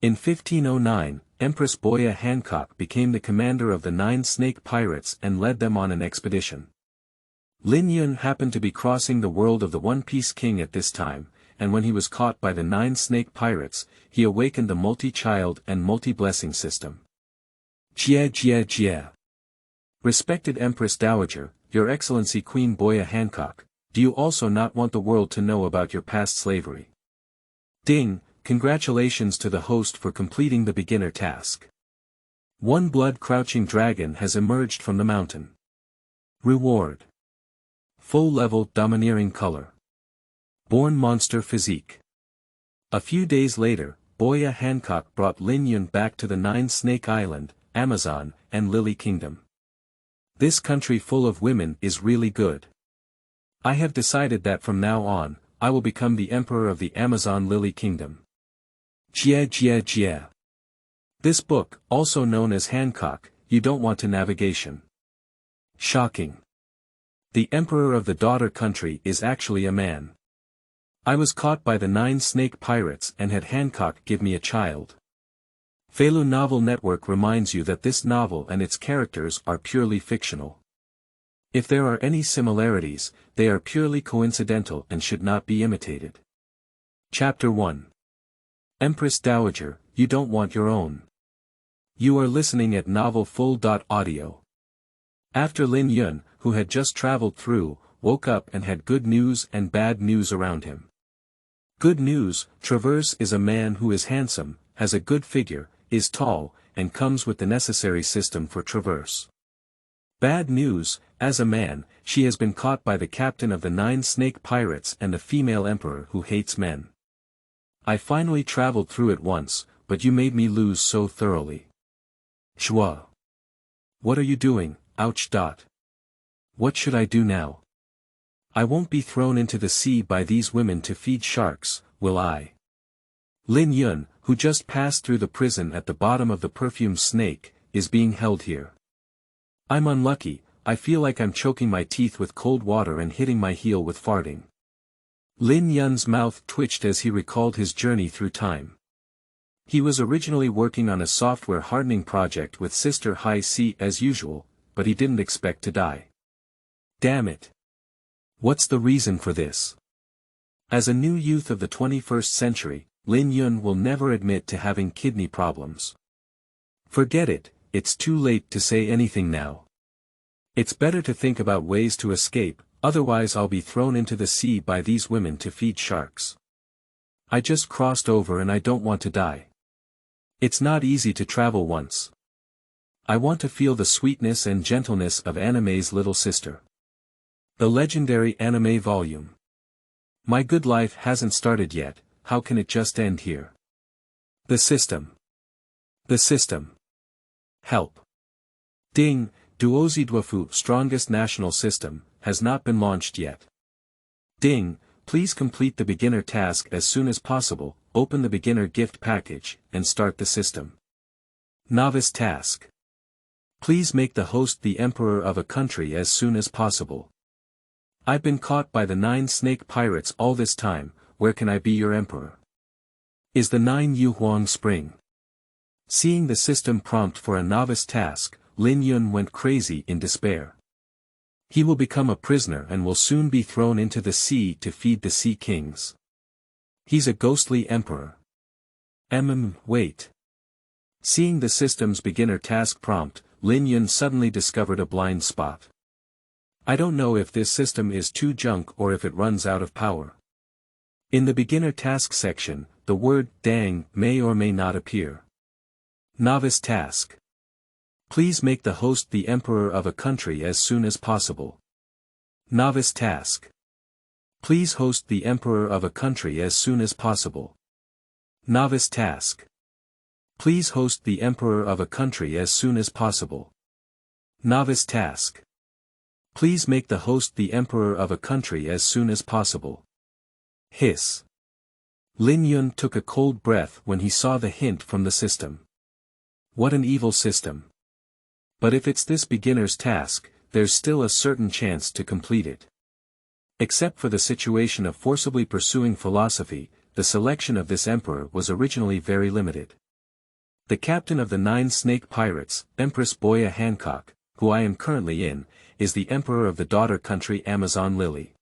In 1509, Empress Boya Hancock became the commander of the 9 snake pirates and led them on an expedition. Lin Yun happened to be crossing the world of the One Piece King at this time, and when he was caught by the 9 snake pirates, he awakened the multi-child and multi-blessing system. Jia Jia Jia. Respected Empress Dowager, Your Excellency Queen Boya Hancock, do you also not want the world to know about your past slavery? Ding, congratulations to the host for completing the beginner task. One blood-crouching dragon has emerged from the mountain. Reward. Full-level domineering color. Born monster physique. A few days later, Boya Hancock brought Lin Yun back to the 9 Snake Island, Amazon, and Lily Kingdom. This country full of women is really good. I have decided that from now on, I will become the Emperor of the Amazon Lily Kingdom. Jia Jia Jia. This book, also known as Hancock, You Don't Want to Navigation. Shocking. The Emperor of the Daughter Country is actually a man. I was caught by the 9 snake pirates and had Hancock give me a child. Feilu Novel Network reminds you that this novel and its characters are purely fictional. If there are any similarities, they are purely coincidental and should not be imitated. Chapter 1. Empress Dowager, You Don't Want Your Own. You are listening at novelfull.audio. After Lin Yun, who had just traveled through, woke up and had good news and bad news around him. Good news, Traverse is a man who is handsome, has a good figure, is tall, and comes with the necessary system for Traverse. Bad news, as a man, she has been caught by the captain of the 9 snake pirates and the female emperor who hates men. I finally traveled through it once, but you made me lose so thoroughly. Shua. What are you doing, ouch. What should I do now? I won't be thrown into the sea by these women to feed sharks, will I? Lin Yun, who just passed through the prison at the bottom of the perfume snake, is being held here. I'm unlucky, I feel like I'm choking my teeth with cold water and hitting my heel with farting. Lin Yun's mouth twitched as he recalled his journey through time. He was originally working on a software hardening project with Sister High C as usual, but he didn't expect to die. Damn it. What's the reason for this? As a new youth of the 21st century, Lin Yun will never admit to having kidney problems. Forget it, it's too late to say anything now. It's better to think about ways to escape, otherwise I'll be thrown into the sea by these women to feed sharks. I just crossed over and I don't want to die. It's not easy to travel once. I want to feel the sweetness and gentleness of anime's little sister. The legendary anime volume. My good life hasn't started yet, how can it just end here? The system. The system. Help. Ding, Duozidwafu strongest national system, has not been launched yet. Ding, please complete the beginner task as soon as possible, open the beginner gift package, and start the system. Novice task. Please make the host the emperor of a country as soon as possible. I've been caught by the 9 snake pirates all this time, where can I be your emperor? Is the 9 Yu Huang Spring? Seeing the system prompt for a novice task, Lin Yun went crazy in despair. He will become a prisoner and will soon be thrown into the sea to feed the sea kings. He's a ghostly emperor. Wait. Seeing the system's beginner task prompt, Lin Yun suddenly discovered a blind spot. I don't know if this system is too junk or if it runs out of power. In the beginner task section, the word dang may or may not appear. Novice task. Please make the host the emperor of a country as soon as possible. Novice task. Please host the emperor of a country as soon as possible. Novice task. Please host the emperor of a country as soon as possible. Novice task. Please make the host the emperor of a country as soon as possible. Hiss. Lin Yun took a cold breath when he saw the hint from the system. What an evil system. But if it's this beginner's task, there's still a certain chance to complete it. Except for the situation of forcibly pursuing philosophy, the selection of this emperor was originally very limited. The captain of the 9 snake pirates, Empress Boya Hancock, who I am currently in, is the emperor of the daughter country Amazon Lily.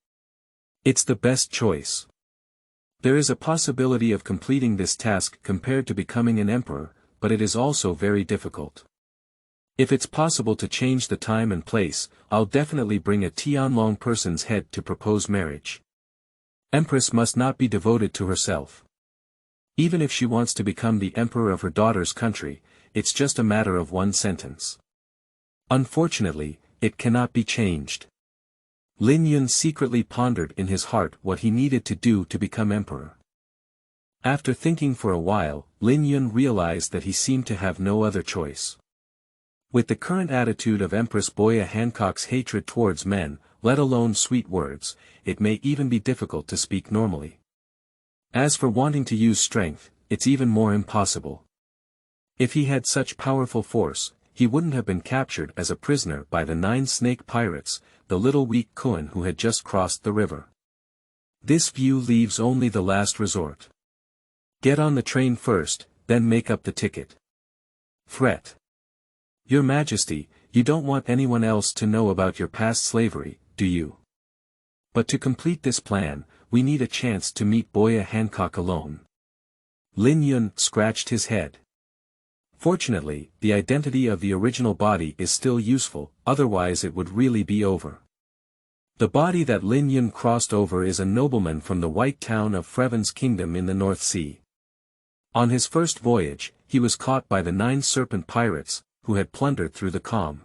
It's the best choice. There is a possibility of completing this task compared to becoming an emperor, but it is also very difficult. If it's possible to change the time and place, I'll definitely bring a Tianlong person's head to propose marriage. Empress must not be devoted to herself. Even if she wants to become the emperor of her daughter's country, it's just a matter of one sentence. Unfortunately, it cannot be changed. Lin Yun secretly pondered in his heart what he needed to do to become emperor. After thinking for a while, Lin Yun realized that he seemed to have no other choice. With the current attitude of Empress Boya Hancock's hatred towards men, let alone sweet words, it may even be difficult to speak normally. As for wanting to use strength, it's even more impossible. If he had such powerful force, he wouldn't have been captured as a prisoner by the 9 snake pirates, the little weak Kuan who had just crossed the river. This view leaves only the last resort. Get on the train first, then make up the ticket. Fret. Your Majesty, you don't want anyone else to know about your past slavery, do you? But to complete this plan, we need a chance to meet Boya Hancock alone. Lin Yun scratched his head. Fortunately, the identity of the original body is still useful, otherwise it would really be over. The body that Lin Yun crossed over is a nobleman from the white town of Freven's kingdom in the North Sea. On his first voyage, he was caught by the 9 serpent pirates, who had plundered through the calm.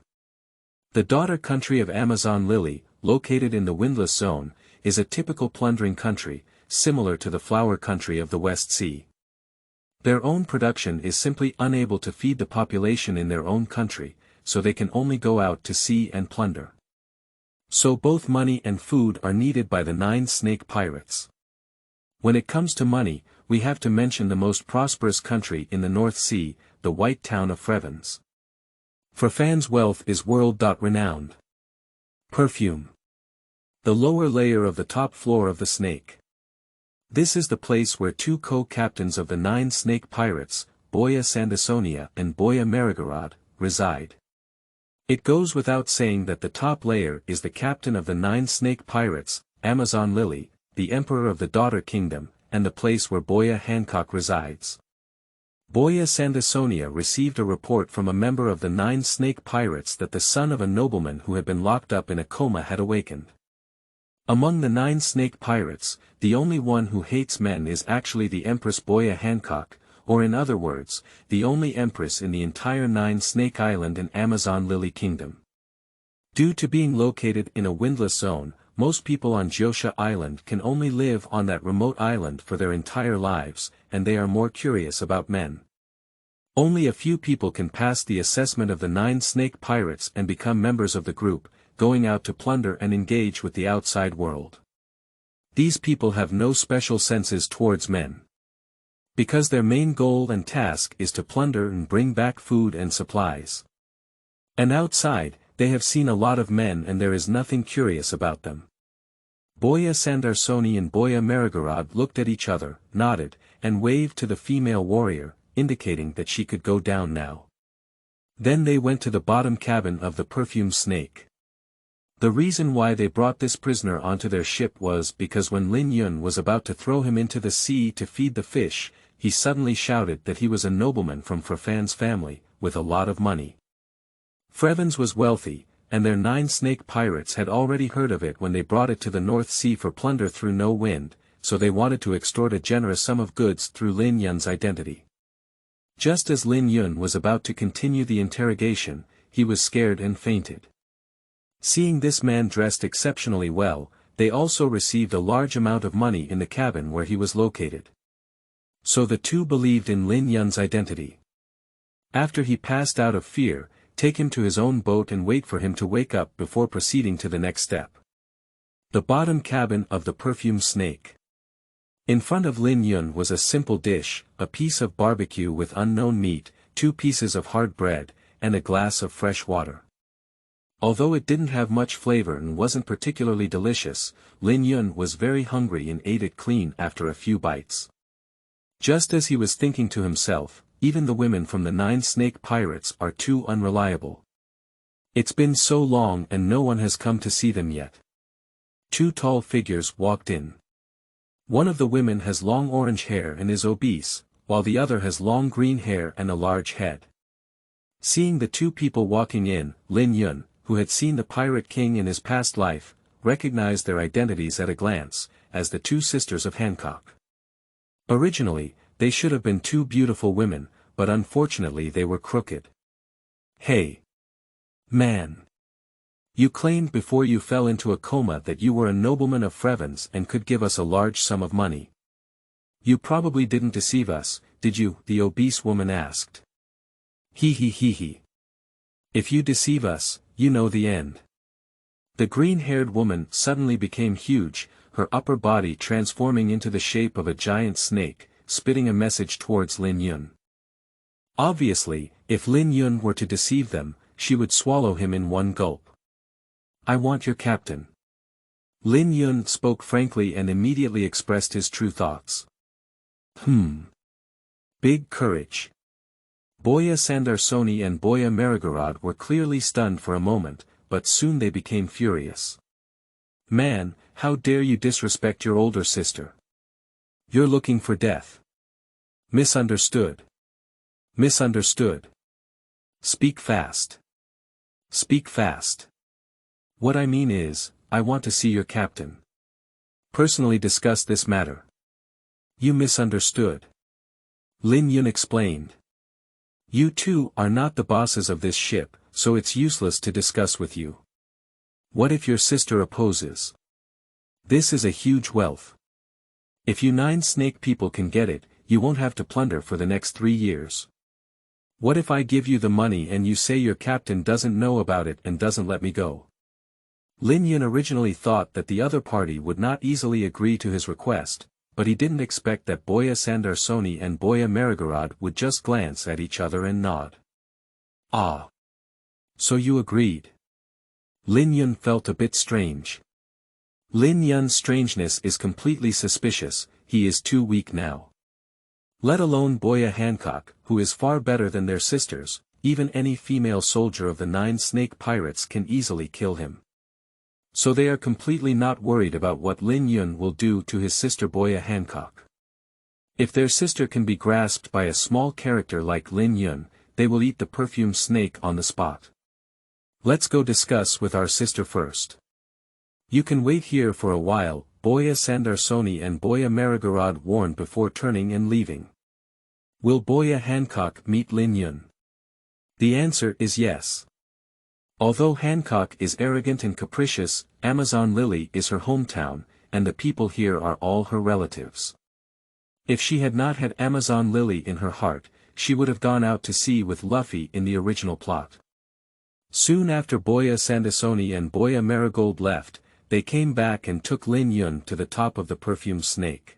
The daughter country of Amazon Lily, located in the windless zone, is a typical plundering country, similar to the flower country of the West Sea. Their own production is simply unable to feed the population in their own country, so they can only go out to sea and plunder. So both money and food are needed by the 9 snake pirates. When it comes to money, we have to mention the most prosperous country in the North Sea, the white town of Frevens. Frefan's wealth is world-renowned. Perfume. The lower layer of the top floor of the snake. This is the place where 2 co-captains of the 9 snake pirates, Boya Sandasonia and Boya Merigorod, reside. It goes without saying that the top layer is the captain of the 9 snake pirates, Amazon Lily, the emperor of the daughter kingdom, and the place where Boya Hancock resides. Boya Sandasonia received a report from a member of the 9 snake pirates that the son of a nobleman who had been locked up in a coma had awakened. Among the 9 snake pirates, the only one who hates men is actually the Empress Boya Hancock, or in other words, the only empress in the entire 9 snake island and Amazon Lily kingdom. Due to being located in a windless zone, most people on Jiosha Island can only live on that remote island for their entire lives, and they are more curious about men. Only a few people can pass the assessment of the 9 snake pirates and become members of the group, going out to plunder and engage with the outside world. These people have no special senses towards men. Because their main goal and task is to plunder and bring back food and supplies. And outside, they have seen a lot of men and there is nothing curious about them. Boya Sandarsoni and Boya Merigorod looked at each other, nodded, and waved to the female warrior, indicating that she could go down now. Then they went to the bottom cabin of the perfume snake. The reason why they brought this prisoner onto their ship was because when Lin Yun was about to throw him into the sea to feed the fish, he suddenly shouted that he was a nobleman from Frefan's family, with a lot of money. Frevens was wealthy, and their 9 snake pirates had already heard of it when they brought it to the North Sea for plunder through no wind, so they wanted to extort a generous sum of goods through Lin Yun's identity. Just as Lin Yun was about to continue the interrogation, he was scared and fainted. Seeing this man dressed exceptionally well, they also received a large amount of money in the cabin where he was located. So the 2 believed in Lin Yun's identity. After he passed out of fear, take him to his own boat and wait for him to wake up before proceeding to the next step. The bottom cabin of the perfume snake. In front of Lin Yun was a simple dish, a piece of barbecue with unknown meat, 2 pieces of hard bread, and a glass of fresh water. Although it didn't have much flavor and wasn't particularly delicious, Lin Yun was very hungry and ate it clean after a few bites. Just as he was thinking to himself, even the women from the 9 snake pirates are too unreliable. It's been so long and no one has come to see them yet. 2 tall figures walked in. One of the women has long orange hair and is obese, while the other has long green hair and a large head. Seeing the 2 people walking in, Lin Yun, who had seen the Pirate King in his past life, recognized their identities at a glance, as the 2 sisters of Hancock. Originally, they should have been 2 beautiful women, but unfortunately they were crooked. Hey! Man! You claimed before you fell into a coma that you were a nobleman of Frevens and could give us a large sum of money. You probably didn't deceive us, did you? The obese woman asked. He. If you deceive us, you know the end. The green-haired woman suddenly became huge, her upper body transforming into the shape of a giant snake, spitting a message towards Lin Yun. Obviously, if Lin Yun were to deceive them, she would swallow him in one gulp. I want your captain. Lin Yun spoke frankly and immediately expressed his true thoughts. Big courage. Boya Sandarsoni and Boya Merigorod were clearly stunned for a moment, but soon they became furious. Man, how dare you disrespect your older sister? You're looking for death. Misunderstood. Misunderstood. Speak fast. Speak fast. What I mean is, I want to see your captain. Personally discuss this matter. You misunderstood. Lin Yun explained. You 2 are not the bosses of this ship, so it's useless to discuss with you. What if your sister opposes? This is a huge wealth. If you 9 snake people can get it, you won't have to plunder for the next 3 years. What if I give you the money and you say your captain doesn't know about it and doesn't let me go? Lin Yun originally thought that the other party would not easily agree to his request, but he didn't expect that Boya Sandarsoni and Boya Merigorod would just glance at each other and nod. Ah. So you agreed. Lin Yun felt a bit strange. Lin Yun's strangeness is completely suspicious, he is too weak now. Let alone Boya Hancock, who is far better than their sisters, even any female soldier of the 9 snake pirates can easily kill him. So they are completely not worried about what Lin Yun will do to his sister Boya Hancock. If their sister can be grasped by a small character like Lin Yun, they will eat the perfume snake on the spot. Let's go discuss with our sister first. You can wait here for a while, Boya Sandarsoni and Boya Merigorod warned before turning and leaving. Will Boya Hancock meet Lin Yun? The answer is yes. Although Hancock is arrogant and capricious, Amazon Lily is her hometown, and the people here are all her relatives. If she had not had Amazon Lily in her heart, she would have gone out to sea with Luffy in the original plot. Soon after Boya Sandarsoni and Boya Marigold left, they came back and took Lin Yun to the top of the perfume snake.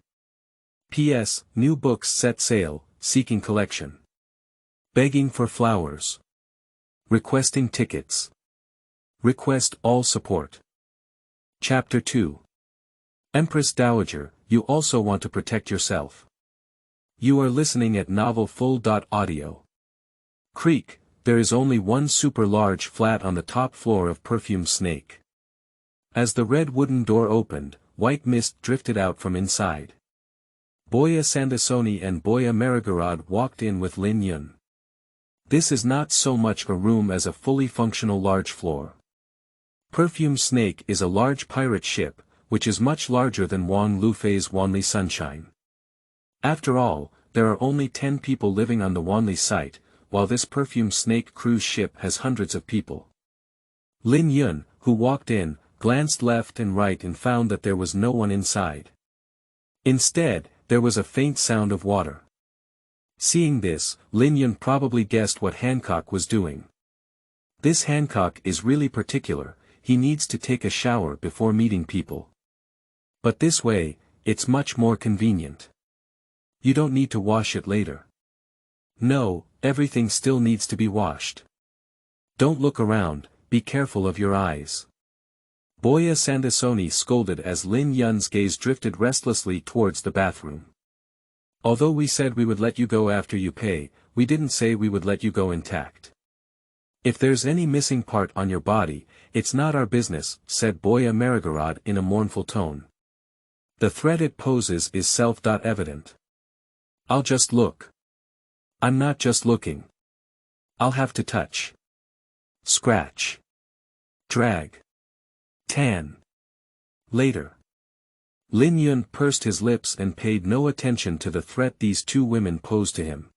P.S. New books set sail, seeking collection. Begging for flowers. Requesting tickets. Request all support. Chapter 2. Empress Dowager, you also want to protect yourself. You are listening at novelfull.audio. Creek, there is only one super large flat on the top floor of Perfume Snake. As the red wooden door opened, white mist drifted out from inside. Boya Sandarsoni and Boya Merigorod walked in with Lin Yun. This is not so much a room as a fully functional large floor. Perfume Snake is a large pirate ship, which is much larger than Wang Lufei's Wanli Sunshine. After all, there are only 10 people living on the Wanli site, while this Perfume Snake cruise ship has hundreds of people. Lin Yun, who walked in, glanced left and right and found that there was no one inside. Instead, there was a faint sound of water. Seeing this, Lin Yun probably guessed what Hancock was doing. This Hancock is really particular, he needs to take a shower before meeting people. But this way, it's much more convenient. You don't need to wash it later. No, everything still needs to be washed. Don't look around, be careful of your eyes. Boya Sandarsoni scolded as Lin Yun's gaze drifted restlessly towards the bathroom. Although we said we would let you go after you pay, we didn't say we would let you go intact. If there's any missing part on your body, it's not our business, said Boya Marigorod in a mournful tone. The threat it poses is self-evident. I'll just look. I'm not just looking. I'll have to touch. Scratch. Drag. Tan. Later. Lin Yun pursed his lips and paid no attention to the threat these two women posed to him.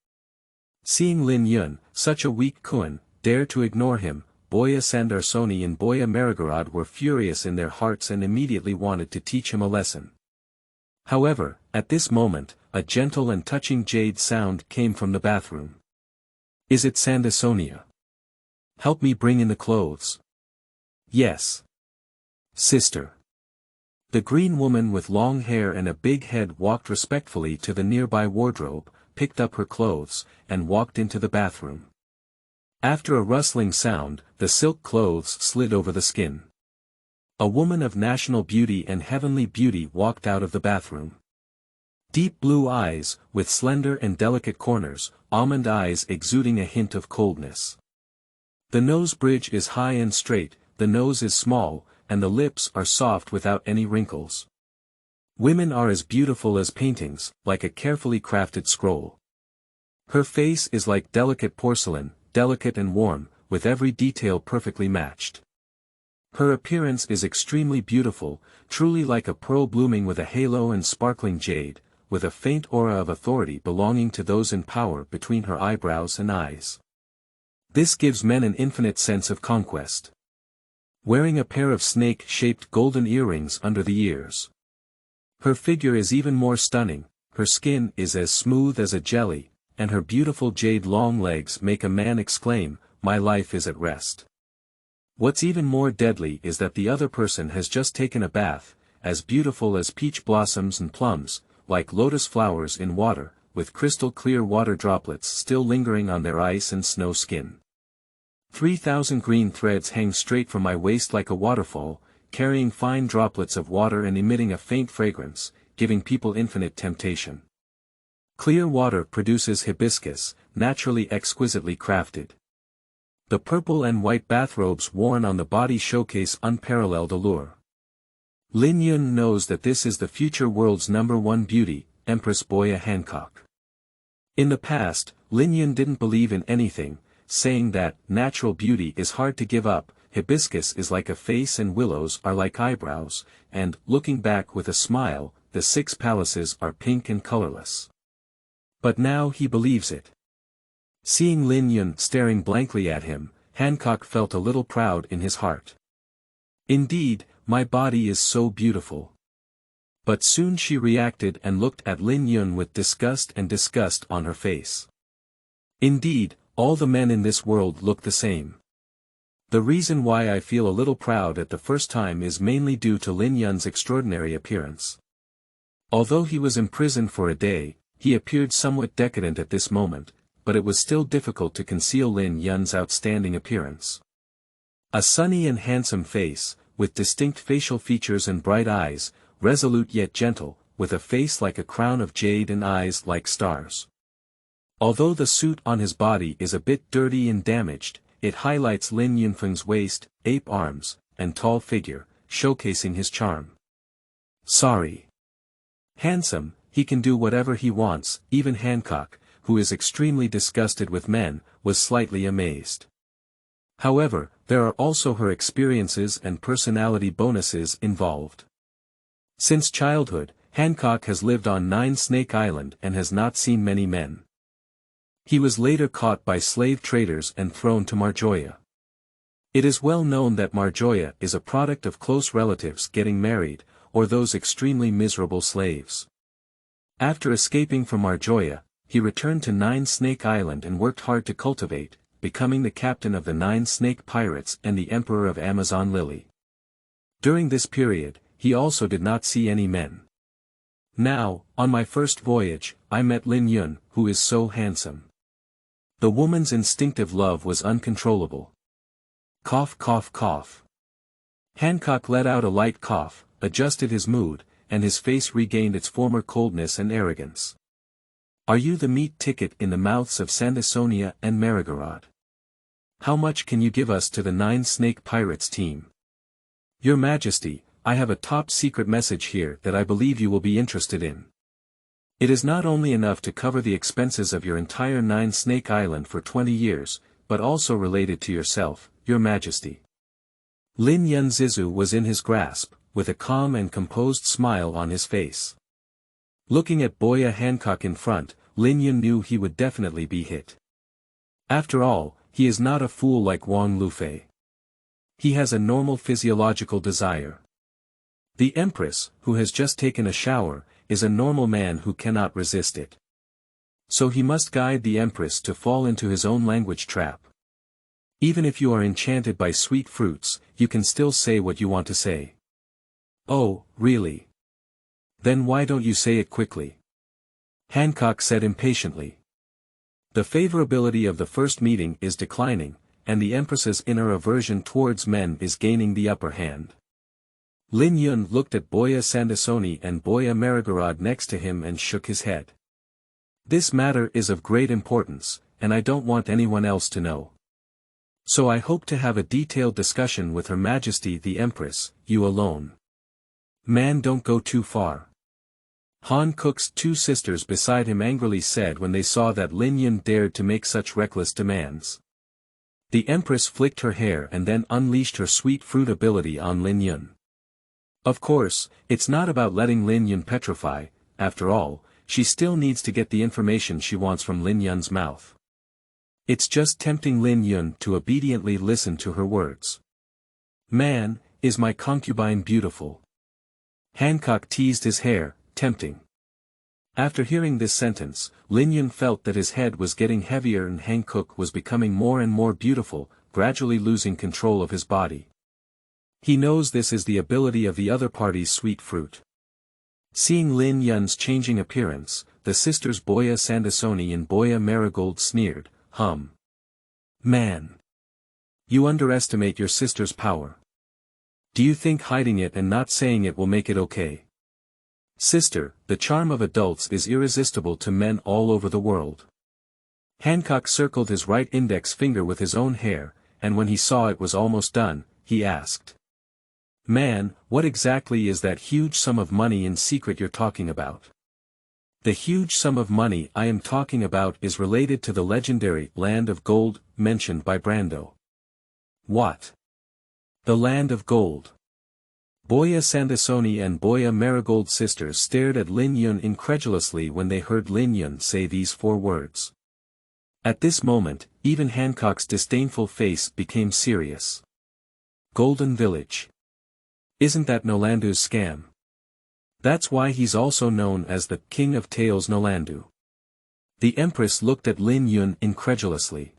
Seeing Lin Yun, such a weak Kun, dare to ignore him, Boya Sandarsoni and Boya Marigorod were furious in their hearts and immediately wanted to teach him a lesson. However, at this moment, a gentle and touching jade sound came from the bathroom. Is it Sandasonia? Help me bring in the clothes. Yes. Sister. The green woman with long hair and a big head walked respectfully to the nearby wardrobe, picked up her clothes, and walked into the bathroom. After a rustling sound, the silk clothes slid over the skin. A woman of national beauty and heavenly beauty walked out of the bathroom. Deep blue eyes, with slender and delicate corners, almond eyes exuding a hint of coldness. The nose bridge is high and straight, the nose is small, and the lips are soft without any wrinkles. Women are as beautiful as paintings, like a carefully crafted scroll. Her face is like delicate porcelain, delicate and warm, with every detail perfectly matched. Her appearance is extremely beautiful, truly like a pearl blooming with a halo and sparkling jade, with a faint aura of authority belonging to those in power between her eyebrows and eyes. This gives men an infinite sense of conquest. Wearing a pair of snake-shaped golden earrings under the ears. Her figure is even more stunning, her skin is as smooth as a jelly, and her beautiful jade long legs make a man exclaim, "My life is at rest." What's even more deadly is that the other person has just taken a bath, as beautiful as peach blossoms and plums, like lotus flowers in water, with crystal clear water droplets still lingering on their ice and snow skin. 3,000 green threads hang straight from my waist like a waterfall, carrying fine droplets of water and emitting a faint fragrance, giving people infinite temptation. Clear water produces hibiscus, naturally exquisitely crafted. The purple and white bathrobes worn on the body showcase unparalleled allure. Lin Yun knows that this is the future world's #1 beauty, Empress Boya Hancock. In the past, Lin Yun didn't believe in anything, saying that natural beauty is hard to give up, hibiscus is like a face and willows are like eyebrows, and, looking back with a smile, the 6 palaces are pink and colorless. But now he believes it. Seeing Lin Yun staring blankly at him, Hancock felt a little proud in his heart. Indeed, my body is so beautiful. But soon she reacted and looked at Lin Yun with disgust on her face. Indeed, all the men in this world look the same. The reason why I feel a little proud at the first time is mainly due to Lin Yun's extraordinary appearance. Although he was imprisoned for a day, he appeared somewhat decadent at this moment, but it was still difficult to conceal Lin Yun's outstanding appearance. A sunny and handsome face, with distinct facial features and bright eyes, resolute yet gentle, with a face like a crown of jade and eyes like stars. Although the suit on his body is a bit dirty and damaged, it highlights Lin Yunfeng's waist, ape arms, and tall figure, showcasing his charm. Sorry. Handsome, he can do whatever he wants. Even Hancock, who is extremely disgusted with men, was slightly amazed. However, there are also her experiences and personality bonuses involved. Since childhood, Hancock has lived on 9 Snake Island and has not seen many men. He was later caught by slave traders and thrown to Marjoya. It is well known that Marjoya is a product of close relatives getting married, or those extremely miserable slaves. After escaping from Marjoya, he returned to 9 Snake Island and worked hard to cultivate, becoming the captain of the 9 Snake Pirates and the Emperor of Amazon Lily. During this period, he also did not see any men. Now, on my first voyage, I met Lin Yun, who is so handsome. The woman's instinctive love was uncontrollable. Cough, cough, cough. Hancock let out a light cough, adjusted his mood, and his face regained its former coldness and arrogance. Are you the meat ticket in the mouths of Sandasonia and Marigorod? How much can you give us to the 9 Snake Pirates team? Your Majesty, I have a top-secret message here that I believe you will be interested in. It is not only enough to cover the expenses of your entire 9 Snake Island for 20 years, but also related to yourself, Your Majesty. Lin Yunzizu was in his grasp, with a calm and composed smile on his face. Looking at Boya Hancock in front, Lin Yun knew he would definitely be hit. After all, he is not a fool like Wang Lufei. He has a normal physiological desire. The Empress, who has just taken a shower, is a normal man who cannot resist it. So he must guide the Empress to fall into his own language trap. Even if you are enchanted by sweet fruits, you can still say what you want to say. Oh, really? Then why don't you say it quickly? Hancock said impatiently. The favorability of the first meeting is declining, and the Empress's inner aversion towards men is gaining the upper hand. Lin Yun looked at Boya Sandasoni and Boya Marigorod next to him and shook his head. This matter is of great importance, and I don't want anyone else to know. So I hope to have a detailed discussion with Her Majesty the Empress, you alone. Man, don't go too far. Hancock's 2 sisters beside him angrily said when they saw that Lin Yun dared to make such reckless demands. The Empress flicked her hair and then unleashed her sweet fruit ability on Lin Yun. Of course, it's not about letting Lin Yun petrify, after all, she still needs to get the information she wants from Lin Yun's mouth. It's just tempting Lin Yun to obediently listen to her words. Man, is my concubine beautiful? Hancock teased his hair, tempting. After hearing this sentence, Lin Yun felt that his head was getting heavier and Hancock was becoming more and more beautiful, gradually losing control of his body. He knows this is the ability of the other party's sweet fruit. Seeing Lin Yun's changing appearance, the sisters Boya Sandasoni and Boya Marigold sneered, Man! You underestimate your sister's power. Do you think hiding it and not saying it will make it okay? Sister, the charm of adults is irresistible to men all over the world. Hancock circled his right index finger with his own hair, and when he saw it was almost done, he asked. Man, what exactly is that huge sum of money in secret you're talking about? The huge sum of money I am talking about is related to the legendary Land of Gold, mentioned by Brando. What? The Land of Gold. Boya Sandasoni and Boya Marigold sisters stared at Lin Yun incredulously when they heard Lin Yun say these 4 words. At this moment, even Hancock's disdainful face became serious. Golden Village. Isn't that Nolandu's scam? That's why he's also known as the King of Tales Nolandu. The Empress looked at Lin Yun incredulously.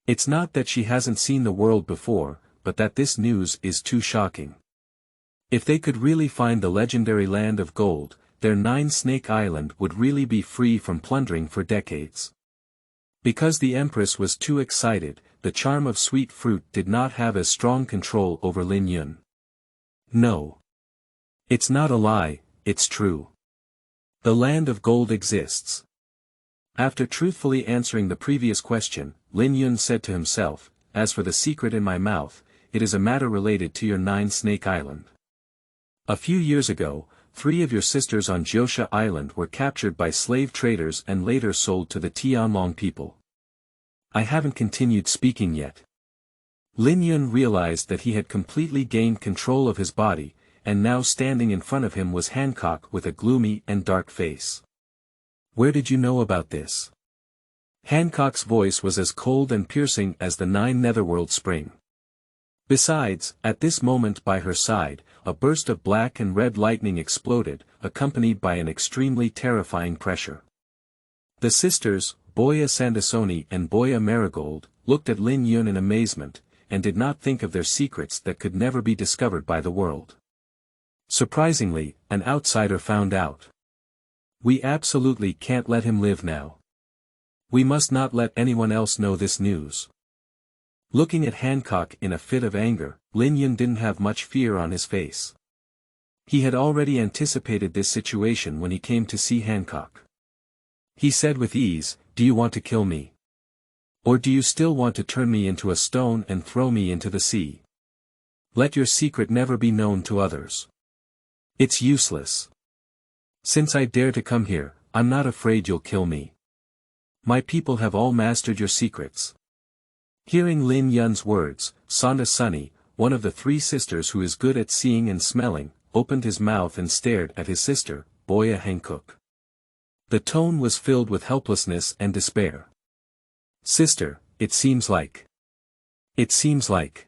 It's not that she hasn't seen the world before, but that this news is too shocking. If they could really find the legendary Land of Gold, their 9 Snake Island would really be free from plundering for decades. Because the Empress was too excited, the charm of sweet fruit did not have as strong control over Lin Yun. No. It's not a lie, it's true. The Land of Gold exists. After truthfully answering the previous question, Lin Yun said to himself, as for the secret in my mouth, it is a matter related to your 9 Snake Island. A few years ago, 3 of your sisters on Jiosha Island were captured by slave traders and later sold to the Tianlong people. I haven't continued speaking yet. Lin Yun realized that he had completely gained control of his body, and now standing in front of him was Hancock with a gloomy and dark face. Where did you know about this? Hancock's voice was as cold and piercing as the 9 netherworld spring. Besides, at this moment by her side, a burst of black and red lightning exploded, accompanied by an extremely terrifying pressure. The sisters, Boya Sandasoni and Boya Marigold, looked at Lin Yun in amazement, and did not think of their secrets that could never be discovered by the world. Surprisingly, an outsider found out. We absolutely can't let him live now. We must not let anyone else know this news. Looking at Hancock in a fit of anger, Lin Yun didn't have much fear on his face. He had already anticipated this situation when he came to see Hancock. He said with ease, "Do you want to kill me? Or do you still want to turn me into a stone and throw me into the sea? Let your secret never be known to others. It's useless. Since I dare to come here, I'm not afraid you'll kill me. My people have all mastered your secrets." Hearing Lin Yun's words, Sonda Sunny, one of the three sisters who is good at seeing and smelling, opened his mouth and stared at his sister, Boya Hancock. The tone was filled with helplessness and despair. "Sister, it seems like. It seems like.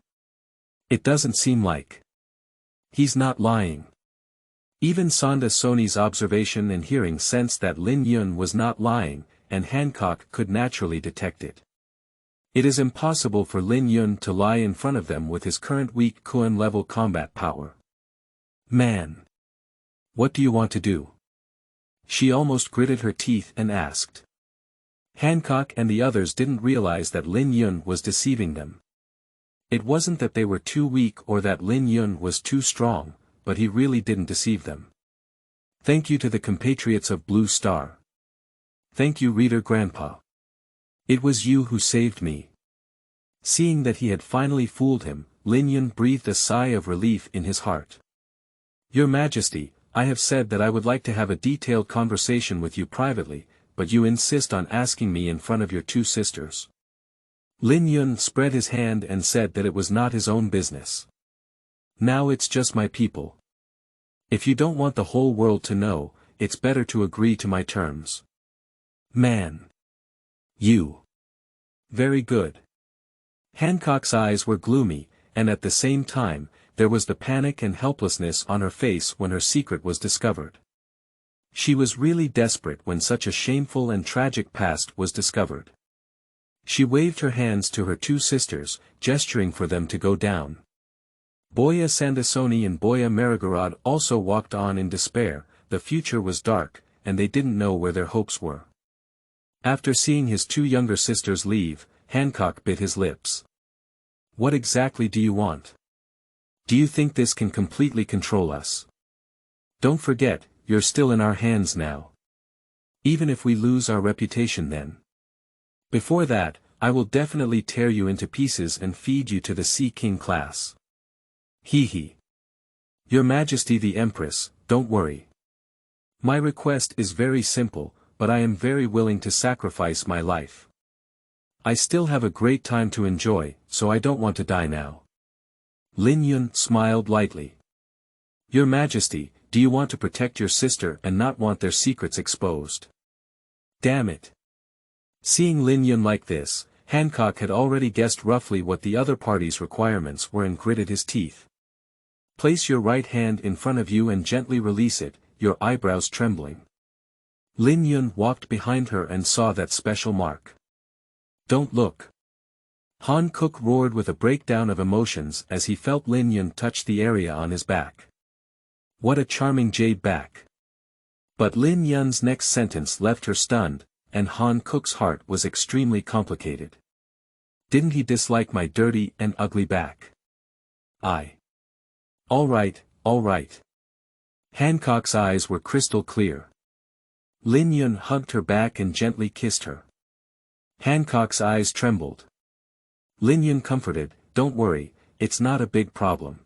It doesn't seem like. He's not lying." Even Sonda Soni's observation and hearing sensed that Lin Yun was not lying, and Hancock could naturally detect it. It is impossible for Lin Yun to lie in front of them with his current weak Kuan level combat power. "Man! What do you want to do?" She almost gritted her teeth and asked. Hancock and the others didn't realize that Lin Yun was deceiving them. It wasn't that they were too weak or that Lin Yun was too strong, but he really didn't deceive them. Thank you to the compatriots of Blue Star. Thank you, Reader Grandpa. It was you who saved me. Seeing that he had finally fooled him, Lin Yun breathed a sigh of relief in his heart. "Your Majesty, I have said that I would like to have a detailed conversation with you privately, but you insist on asking me in front of your two sisters." Lin Yun spread his hand and said that it was not his own business. "Now it's just my people. If you don't want the whole world to know, it's better to agree to my terms." "Man. You. Very good." Hancock's eyes were gloomy, and at the same time, there was the panic and helplessness on her face when her secret was discovered. She was really desperate when such a shameful and tragic past was discovered. She waved her hands to her two sisters, gesturing for them to go down. Boya Sandasoni and Boya Marigorod also walked on in despair. The future was dark, and they didn't know where their hopes were. After seeing his two younger sisters leave, Hancock bit his lips. "What exactly do you want? Do you think this can completely control us? Don't forget, you're still in our hands now. Even if we lose our reputation then. Before that, I will definitely tear you into pieces and feed you to the Sea King class." Hee. "Your Majesty the Empress, don't worry. My request is very simple, but I am very willing to sacrifice my life. I still have a great time to enjoy, so I don't want to die now." Lin Yun smiled lightly. "Your Majesty, do you want to protect your sister and not want their secrets exposed?" Damn it. Seeing Lin Yun like this, Hancock had already guessed roughly what the other party's requirements were and gritted his teeth. "Place your right hand in front of you and gently release it, your eyebrows trembling." Lin Yun walked behind her and saw that special mark. "Don't look." Hancock roared with a breakdown of emotions as he felt Lin Yun touch the area on his back. What a charming jade back. But Lin Yun's next sentence left her stunned, and Hancock's heart was extremely complicated. Didn't he dislike my dirty and ugly back? All right. Hancock's eyes were crystal clear. Lin Yun hugged her back and gently kissed her. Hancock's eyes trembled. Lin Yun comforted, "Don't worry, it's not a big problem.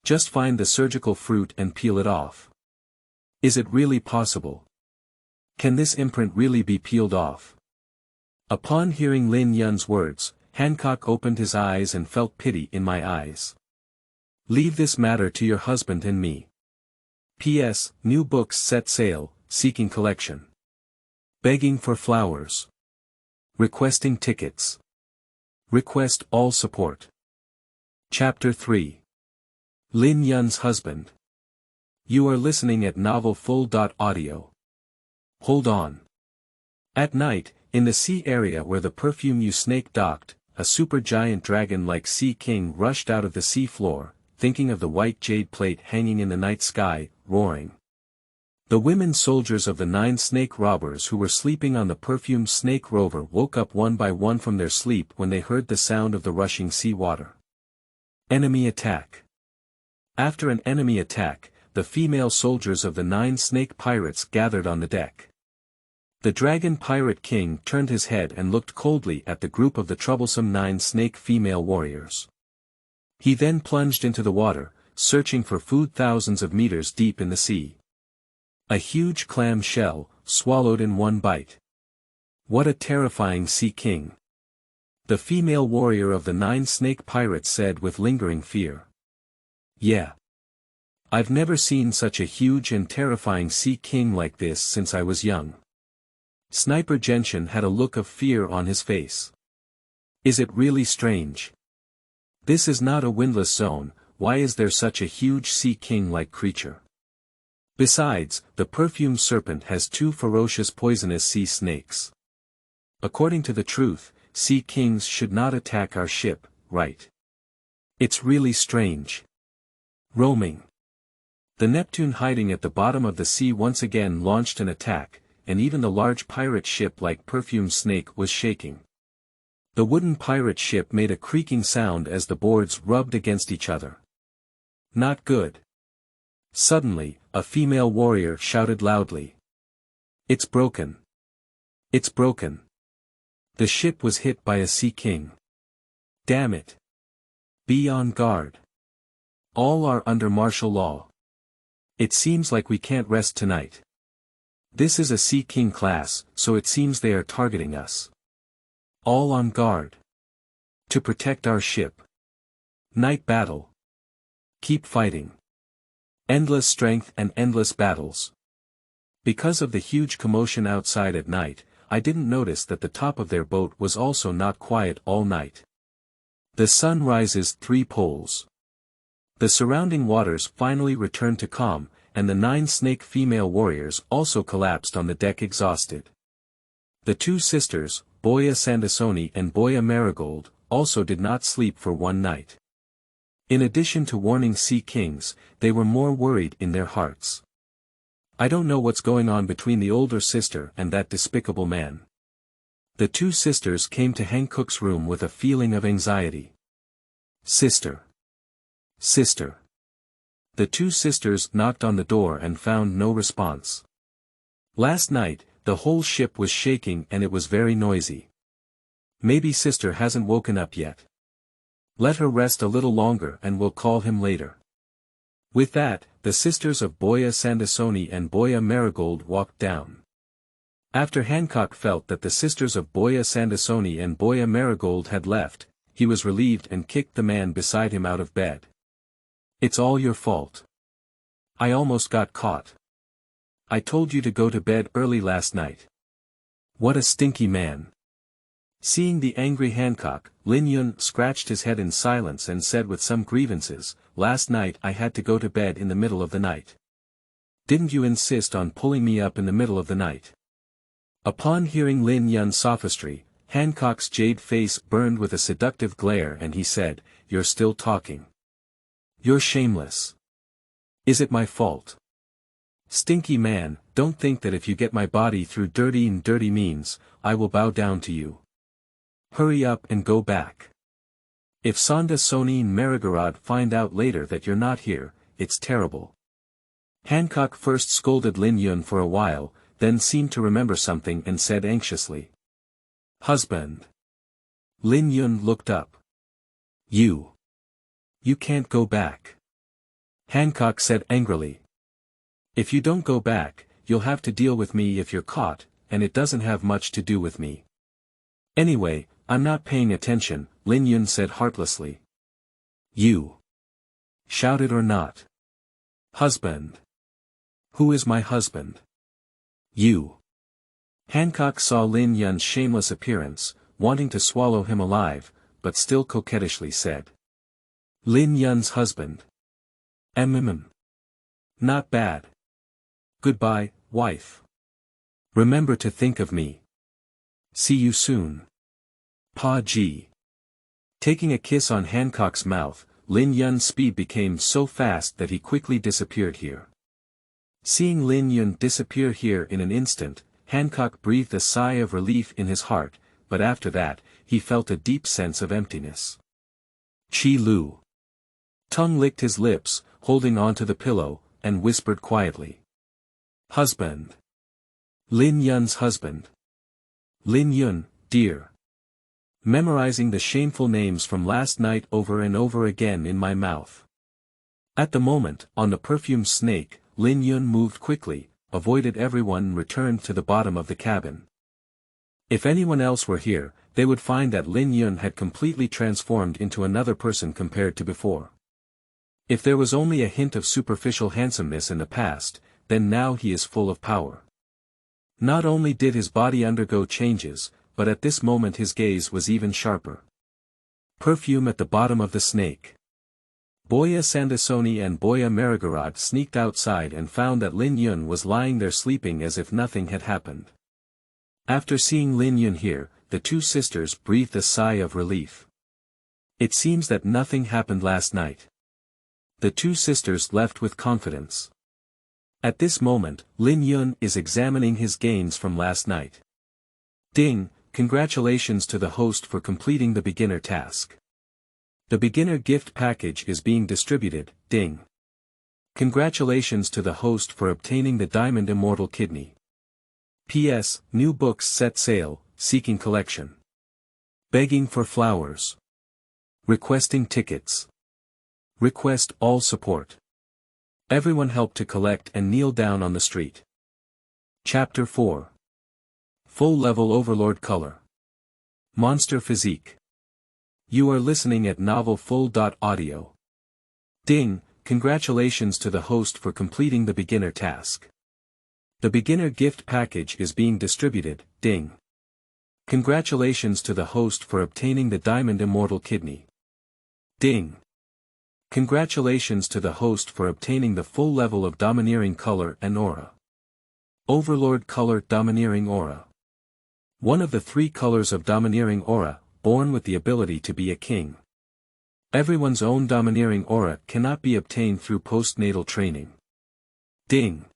Just find the surgical fruit and peel it off." "Is it really possible? Can this imprint really be peeled off?" Upon hearing Lin Yun's words, Hancock opened his eyes and felt pity in my eyes. "Leave this matter to your husband and me. P.S. New books set sail, seeking collection. Begging for flowers. Requesting tickets. Request all support." Chapter 3. Lin Yun's Husband. You are listening at novelfull.audio. Hold on. At night, in the sea area where the Perfume U snake docked, a supergiant dragon-like Sea King rushed out of the sea floor, thinking of the white jade plate hanging in the night sky, roaring. The women soldiers of the 9 snake robbers who were sleeping on the Perfume Snake Rover woke up one by one from their sleep when they heard the sound of the rushing sea water. Enemy attack. After an enemy attack, the female soldiers of the 9 snake pirates gathered on the deck. The dragon pirate king turned his head and looked coldly at the group of the troublesome 9 snake female warriors. He then plunged into the water, searching for food thousands of meters deep in the sea. A huge clam shell, swallowed in one bite. What a terrifying sea king! The female warrior of the 9 snake pirates said with lingering fear. Yeah. I've never seen such a huge and terrifying sea king like this since I was young. Sniper Genshin had a look of fear on his face. Is it really strange? This is not a windless zone, why is there such a huge sea king-like creature? Besides, the perfume serpent has 2 ferocious poisonous sea snakes. According to the truth, sea kings should not attack our ship, right? It's really strange. Roaming. The Neptune hiding at the bottom of the sea once again launched an attack, and even the large pirate ship like perfume snake was shaking. The wooden pirate ship made a creaking sound as the boards rubbed against each other. Not good. Suddenly, a female warrior shouted loudly. It's broken. It's broken. The ship was hit by a sea king. Damn it. Be on guard. All are under martial law. It seems like we can't rest tonight. This is a Sea King class, so it seems they are targeting us. All on guard. To protect our ship. Night battle. Keep fighting. Endless strength and endless battles. Because of the huge commotion outside at night, I didn't notice that the top of their boat was also not quiet all night. The sun rises 3 poles. The surrounding waters finally returned to calm, and the 9 snake female warriors also collapsed on the deck exhausted. The 2 sisters, Boya Sandasoni and Boya Marigold, also did not sleep for one night. In addition to warning sea kings, they were more worried in their hearts. I don't know what's going on between the older sister and that despicable man. The 2 sisters came to Hancock's room with a feeling of anxiety. Sister. Sister. The 2 sisters knocked on the door and found no response. Last night, the whole ship was shaking and it was very noisy. Maybe sister hasn't woken up yet. Let her rest a little longer and we'll call him later. With that, the sisters of Boya Sandasoni and Boya Marigold walked down. After Hancock felt that the sisters of Boya Sandasoni and Boya Marigold had left, he was relieved and kicked the man beside him out of bed. It's all your fault. I almost got caught. I told you to go to bed early last night. What a stinky man. Seeing the angry Hancock, Lin Yun scratched his head in silence and said with some grievances, last night I had to go to bed in the middle of the night. Didn't you insist on pulling me up in the middle of the night? Upon hearing Lin Yun's sophistry, Hancock's jade face burned with a seductive glare and he said, You're still talking. You're shameless. Is it my fault? Stinky man, don't think that if you get my body through dirty and dirty means, I will bow down to you. Hurry up and go back. If Sonda Soni and Marigorod find out later that you're not here, it's terrible. Hancock first scolded Lin Yun for a while, then seemed to remember something and said anxiously. Husband. Lin Yun looked up. You can't go back. Hancock said angrily. If you don't go back, you'll have to deal with me if you're caught, and it doesn't have much to do with me. Anyway, I'm not paying attention, Lin Yun said heartlessly. You. Shout it or not. Husband. Who is my husband? You. Hancock saw Lin Yun's shameless appearance, wanting to swallow him alive, but still coquettishly said. Lin Yun's husband. Not bad. Goodbye, wife. Remember to think of me. See you soon. Pa Ji. Taking a kiss on Hancock's mouth, Lin Yun's speed became so fast that he quickly disappeared here. Seeing Lin Yun disappear here in an instant, Hancock breathed a sigh of relief in his heart, but after that, he felt a deep sense of emptiness. Chi Lu. Tongue licked his lips, holding on to the pillow, and whispered quietly. Husband. Lin Yun's husband. Lin Yun, dear. Memorizing the shameful names from last night over and over again in my mouth. At the moment, on the perfumed snake, Lin Yun moved quickly, avoided everyone and returned to the bottom of the cabin. If anyone else were here, they would find that Lin Yun had completely transformed into another person compared to before. If there was only a hint of superficial handsomeness in the past, then now he is full of power. Not only did his body undergo changes, but at this moment his gaze was even sharper. Perfume at the bottom of the snake. Boya Sandasoni and Boya Marigarad sneaked outside and found that Lin Yun was lying there sleeping as if nothing had happened. After seeing Lin Yun here, the two sisters breathed a sigh of relief. It seems that nothing happened last night. The two sisters left with confidence. At this moment, Lin Yun is examining his gains from last night. Ding, congratulations to the host for completing the beginner task. The beginner gift package is being distributed, ding. Congratulations to the host for obtaining the Diamond Immortal Kidney. P.S. New books set sale, seeking collection. Begging for flowers. Requesting tickets. Request all support. Everyone help to collect and kneel down on the street. Chapter 4. Full Level Overlord Color. Monster Physique. You are listening at novelfull.audio. Ding, congratulations to the host for completing the beginner task. The beginner gift package is being distributed, ding. Congratulations to the host for obtaining the Diamond Immortal Kidney. Ding. Congratulations to the host for obtaining the full level of Domineering Color and Aura. Overlord Color Domineering Aura. One of the three colors of Domineering Aura, born with the ability to be a king. Everyone's own Domineering Aura cannot be obtained through postnatal training. Ding.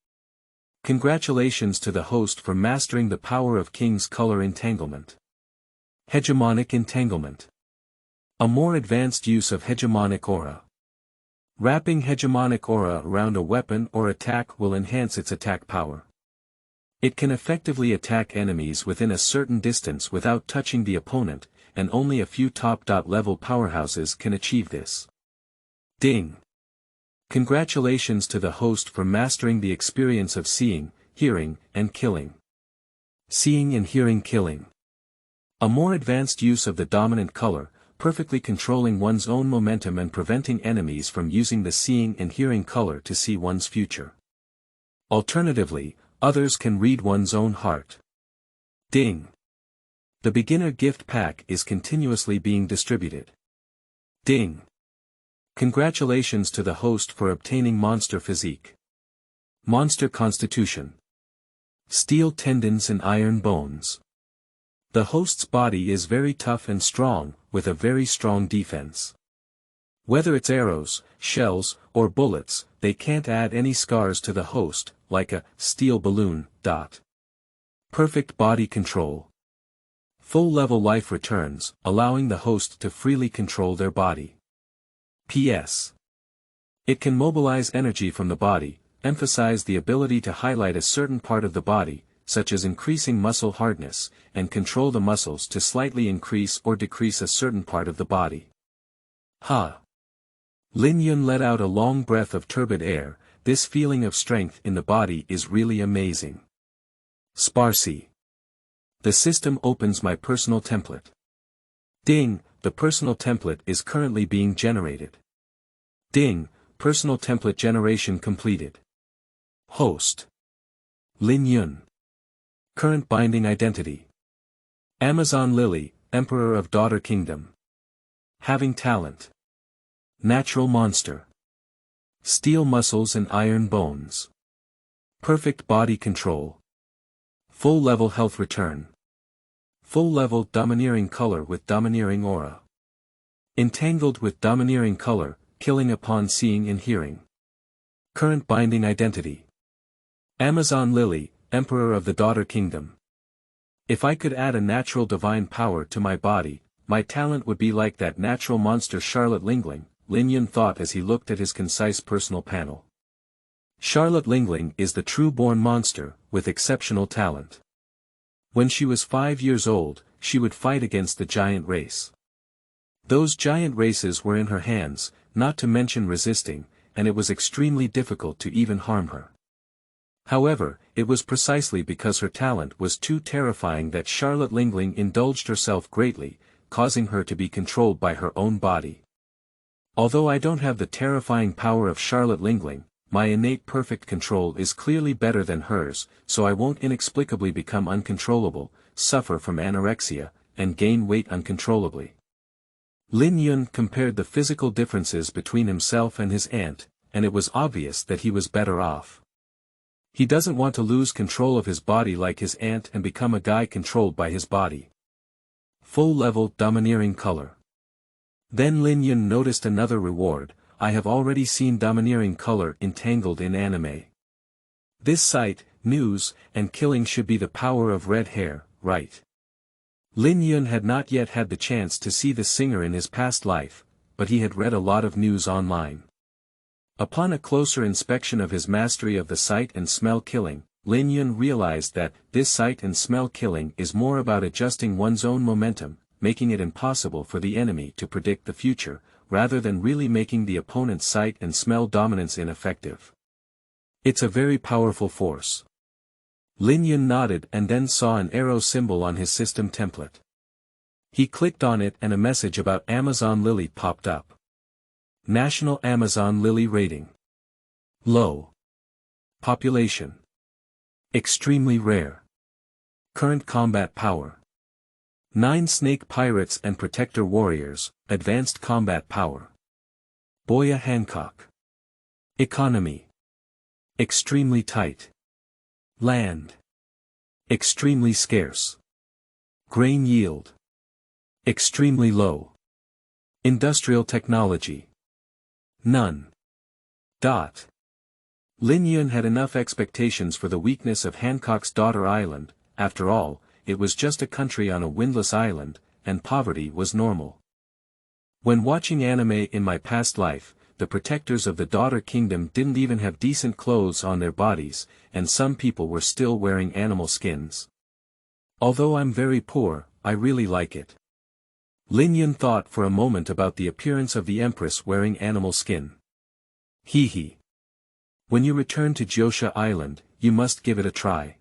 Congratulations to the host for mastering the power of King's Color Entanglement. Hegemonic Entanglement. A more advanced use of Hegemonic Aura. Wrapping Hegemonic Aura around a weapon or attack will enhance its attack power. It can effectively attack enemies within a certain distance without touching the opponent, and only a few top-level powerhouses can achieve this. Ding. Congratulations to the host for mastering the experience of seeing, hearing, and killing. Seeing and hearing killing. A more advanced use of the dominant color, perfectly controlling one's own momentum and preventing enemies from using the seeing and hearing color to see one's future. Alternatively, others can read one's own heart. Ding. The beginner gift pack is continuously being distributed. Ding. Congratulations to the host for obtaining Monster Physique. Monster Constitution. Steel tendons and iron bones. The host's body is very tough and strong, with a very strong defense. Whether it's arrows, shells, or bullets, they can't add any scars to the host, like a steel balloon. Perfect body control. Full-level life returns, allowing the host to freely control their body. P.S. It can mobilize energy from the body, emphasize the ability to highlight a certain part of the body, such as increasing muscle hardness, and control the muscles to slightly increase or decrease a certain part of the body. Ha! Lin Yun let out a long breath of turbid air. This feeling of strength in the body is really amazing. Sparsi. The system opens my personal template. Ding, the personal template is currently being generated. Ding, personal template generation completed. Host. Lin Yun. Current binding identity. Amazon Lily, Emperor of Daughter Kingdom. Having talent. Natural monster. Steel muscles and iron bones. Perfect body control. Full-level health return. Full-level domineering color with domineering aura. Entangled with domineering color, killing upon seeing and hearing. Current binding identity. Amazon Lily, Emperor of the Daughter Kingdom. If I could add a natural divine power to my body, my talent would be like that natural monster Charlotte Lingling, Lin Yun thought as he looked at his concise personal panel. Charlotte Lingling is the true-born monster, with exceptional talent. When she was 5 years old, she would fight against the giant race. Those giant races were in her hands, not to mention resisting, and it was extremely difficult to even harm her. However, it was precisely because her talent was too terrifying that Charlotte Lingling indulged herself greatly, causing her to be controlled by her own body. Although I don't have the terrifying power of Charlotte Lingling, my innate perfect control is clearly better than hers, so I won't inexplicably become uncontrollable, suffer from anorexia, and gain weight uncontrollably. Lin Yun compared the physical differences between himself and his aunt, and it was obvious that he was better off. He doesn't want to lose control of his body like his aunt and become a guy controlled by his body. Full-level domineering color. Then Lin Yun noticed another reward. I have already seen domineering color entangled in anime. This sight, news, and killing should be the power of red hair, right? Lin Yun had not yet had the chance to see the singer in his past life, but he had read a lot of news online. Upon a closer inspection of his mastery of the sight and smell killing, Lin Yun realized that this sight and smell killing is more about adjusting one's own momentum, making it impossible for the enemy to predict the future, rather than really making the opponent's sight and smell dominance ineffective. It's a very powerful force. Lin Yun nodded and then saw an arrow symbol on his system template. He clicked on it and a message about Amazon Lily popped up. National Amazon Lily rating. Low. Population. Extremely rare. Current combat power. 9 snake pirates and protector warriors, advanced combat power. Boya Hancock. Economy. Extremely tight. Land. Extremely scarce. Grain yield. Extremely low. Industrial technology. None. Lin Yun had enough expectations for the weakness of Hancock's daughter island. After all, it was just a country on a windless island, and poverty was normal. When watching anime in my past life, the protectors of the daughter kingdom didn't even have decent clothes on their bodies, and some people were still wearing animal skins. Although I'm very poor, I really like it. Lin Yun thought for a moment about the appearance of the Empress wearing animal skin. Hee. When you return to Jiosha Island, you must give it a try.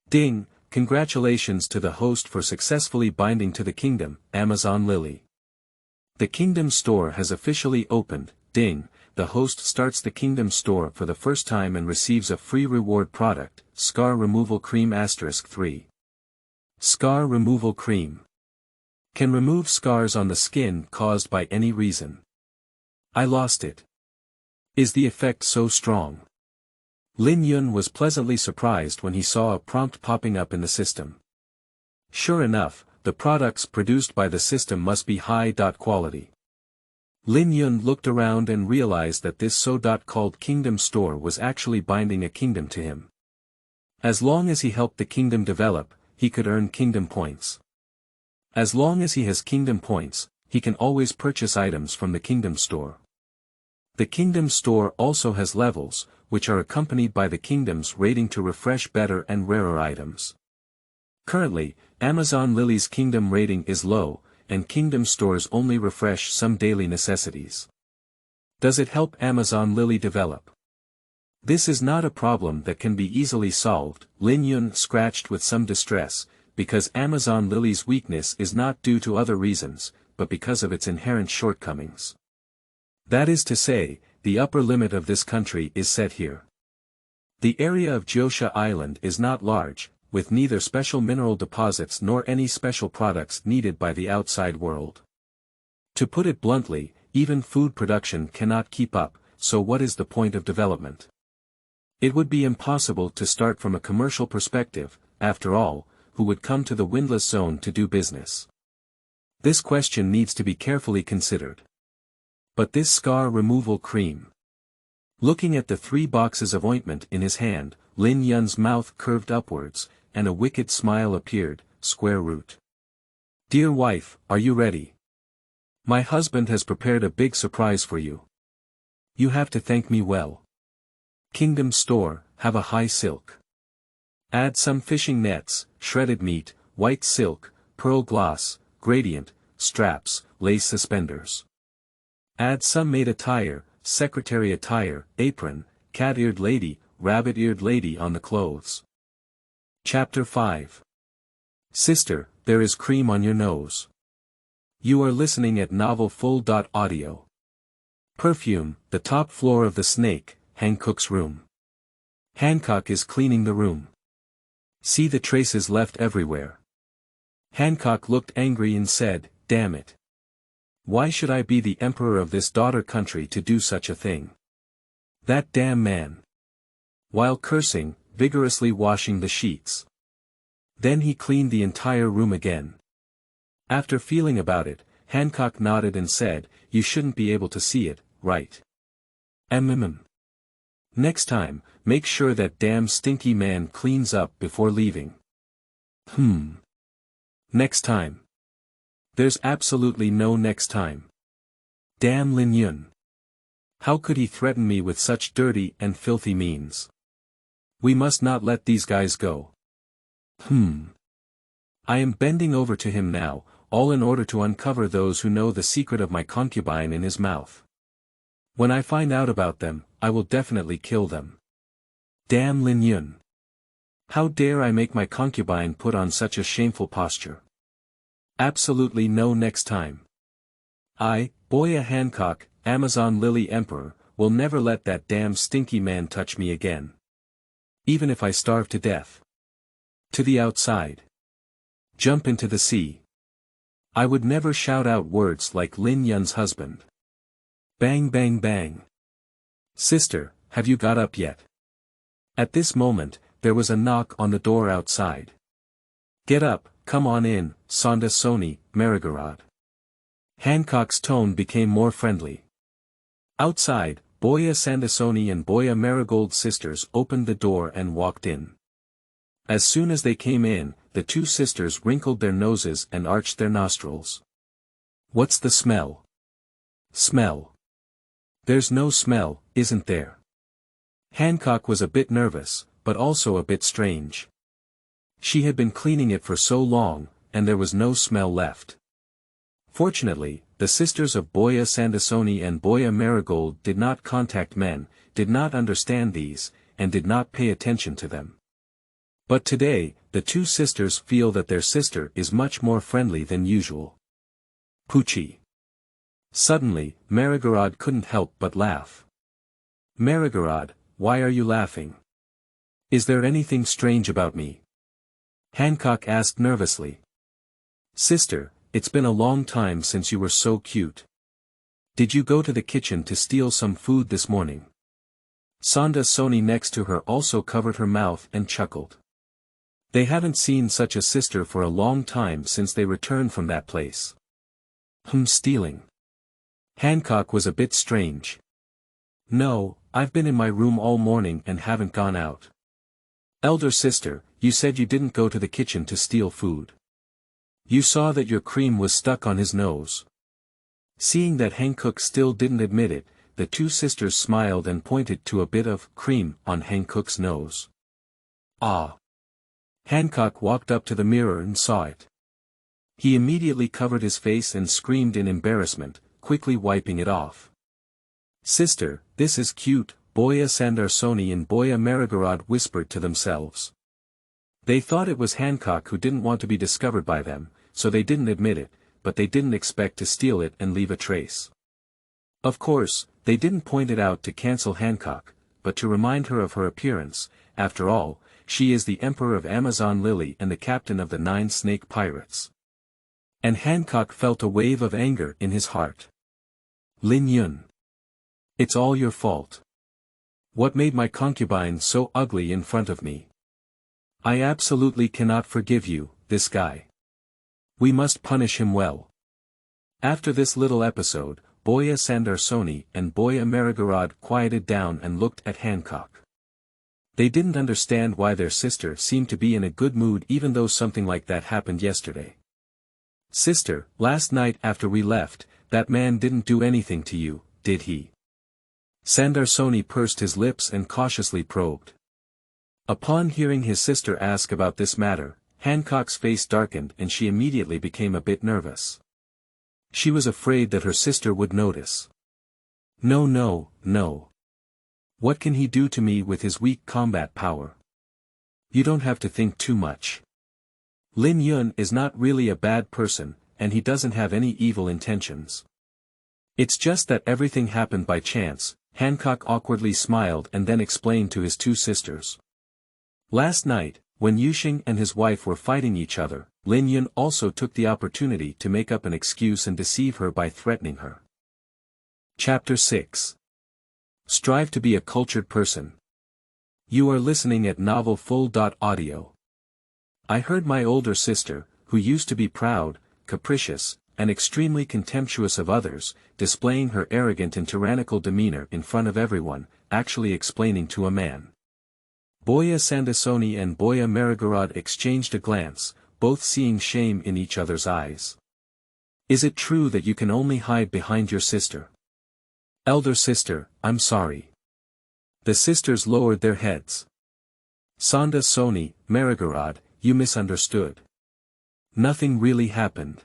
Ding, congratulations to the host for successfully binding to the kingdom, Amazon Lily. The kingdom store has officially opened. Ding, the host starts the kingdom store for the first time and receives a free reward product, Scar Removal Cream *3. Scar Removal Cream. Can remove scars on the skin caused by any reason. I lost it. Is the effect so strong? Lin Yun was pleasantly surprised when he saw a prompt popping up in the system. Sure enough, the products produced by the system must be high quality. Lin Yun looked around and realized that this so-called kingdom store was actually binding a kingdom to him. As long as he helped the kingdom develop, he could earn kingdom points. As long as he has kingdom points, he can always purchase items from the kingdom store. The kingdom store also has levels, which are accompanied by the kingdom's rating to refresh better and rarer items. Currently, Amazon Lily's kingdom rating is low, and kingdom stores only refresh some daily necessities. Does it help Amazon Lily develop? This is not a problem that can be easily solved, Lin Yun scratched with some distress, because Amazon Lily's weakness is not due to other reasons, but because of its inherent shortcomings. That is to say, the upper limit of this country is set here. The area of Jiosha Island is not large, with neither special mineral deposits nor any special products needed by the outside world. To put it bluntly, even food production cannot keep up, so what is the point of development? It would be impossible to start from a commercial perspective, after all, who would come to the windless zone to do business? This question needs to be carefully considered. But this scar removal cream. Looking at the 3 boxes of ointment in his hand, Lin Yun's mouth curved upwards, and a wicked smile appeared, square root. Dear wife, are you ready? My husband has prepared a big surprise for you. You have to thank me well. Kingdom store, have a high silk. Add some fishing nets, shredded meat, white silk, pearl gloss, gradient, straps, lace suspenders. Add some maid attire, secretary attire, apron, cat-eared lady, rabbit-eared lady on the clothes. Chapter 5. Sister, there is cream on your nose. You are listening at novelfull.audio. Perfume, the top floor of the snake, Hancock's room. Hancock is cleaning the room. See the traces left everywhere. Hancock looked angry and said, "Damn it. Why should I be the emperor of this daughter country to do such a thing? That damn man." While cursing, vigorously washing the sheets. Then he cleaned the entire room again. After feeling about it, Hancock nodded and said, "You shouldn't be able to see it, right? Next time, make sure that damn stinky man cleans up before leaving." Next time. There's absolutely no next time. Damn Lin Yun. How could he threaten me with such dirty and filthy means? We must not let these guys go. I am bending over to him now, all in order to uncover those who know the secret of my concubine in his mouth. When I find out about them, I will definitely kill them. Damn Lin Yun. How dare I make my concubine put on such a shameful posture? Absolutely no next time. I, Boya Hancock, Amazon Lily Emperor, will never let that damn stinky man touch me again. Even if I starve to death. To the outside. Jump into the sea. I would never shout out words like Lin Yun's husband. Bang bang bang. Sister, have you got up yet? At this moment, there was a knock on the door outside. Get up, come on in, Sonda Sony, Marigorod. Hancock's tone became more friendly. Outside, Boya Sandasoni and Boya Marigold sisters opened the door and walked in. As soon as they came in, the two sisters wrinkled their noses and arched their nostrils. What's the smell? Smell. There's no smell, isn't there? Hancock was a bit nervous, but also a bit strange. She had been cleaning it for so long, and there was no smell left. Fortunately, the sisters of Boya Sandasoni and Boya Marigold did not contact men, did not understand these, and did not pay attention to them. But today, the two sisters feel that their sister is much more friendly than usual. Poochie. Suddenly, Marigorod couldn't help but laugh. Marigorod, why are you laughing? Is there anything strange about me? Hancock asked nervously. Sister, it's been a long time since you were so cute. Did you go to the kitchen to steal some food this morning? Sonda Sony next to her also covered her mouth and chuckled. They hadn't seen such a sister for a long time since they returned from that place. Stealing. Hancock was a bit strange. No, I've been in my room all morning and haven't gone out. Elder sister, you said you didn't go to the kitchen to steal food. You saw that your cream was stuck on his nose. Seeing that Hancock still didn't admit it, the two sisters smiled and pointed to a bit of cream on Hancock's nose. Ah! Hancock walked up to the mirror and saw it. He immediately covered his face and screamed in embarrassment, quickly wiping it off. Sister, this is cute, Boya Sandarsoni and Boya Marigorod whispered to themselves. They thought it was Hancock who didn't want to be discovered by them, so they didn't admit it, but they didn't expect to steal it and leave a trace. Of course, they didn't point it out to cancel Hancock, but to remind her of her appearance. After all, she is the Emperor of Amazon Lily and the captain of the 9 snake pirates. And Hancock felt a wave of anger in his heart. Lin Yun. It's all your fault. What made my concubine so ugly in front of me? I absolutely cannot forgive you, this guy. We must punish him well. After this little episode, Boya Sandarsoni and Boya Marigorod quieted down and looked at Hancock. They didn't understand why their sister seemed to be in a good mood even though something like that happened yesterday. Sister, last night after we left, that man didn't do anything to you, did he? Sandarsoni pursed his lips and cautiously probed. Upon hearing his sister ask about this matter, Hancock's face darkened and she immediately became a bit nervous. She was afraid that her sister would notice. No, no, no. What can he do to me with his weak combat power? You don't have to think too much. Lin Yun is not really a bad person, and he doesn't have any evil intentions. It's just that everything happened by chance. Hancock awkwardly smiled and then explained to his two sisters. Last night, when Yuxing and his wife were fighting each other, Lin Yun also took the opportunity to make up an excuse and deceive her by threatening her. Chapter 6. Strive to be a cultured person. You are listening at novelfull.audio. I heard my older sister, who used to be proud, capricious, and extremely contemptuous of others, displaying her arrogant and tyrannical demeanor in front of everyone, actually explaining to a man. Boya Sandarsoni and Boya Marigorod exchanged a glance, both seeing shame in each other's eyes. Is it true that you can only hide behind your sister? Elder sister, I'm sorry. The sisters lowered their heads. Sandarsoni, Marigorod, you misunderstood. Nothing really happened.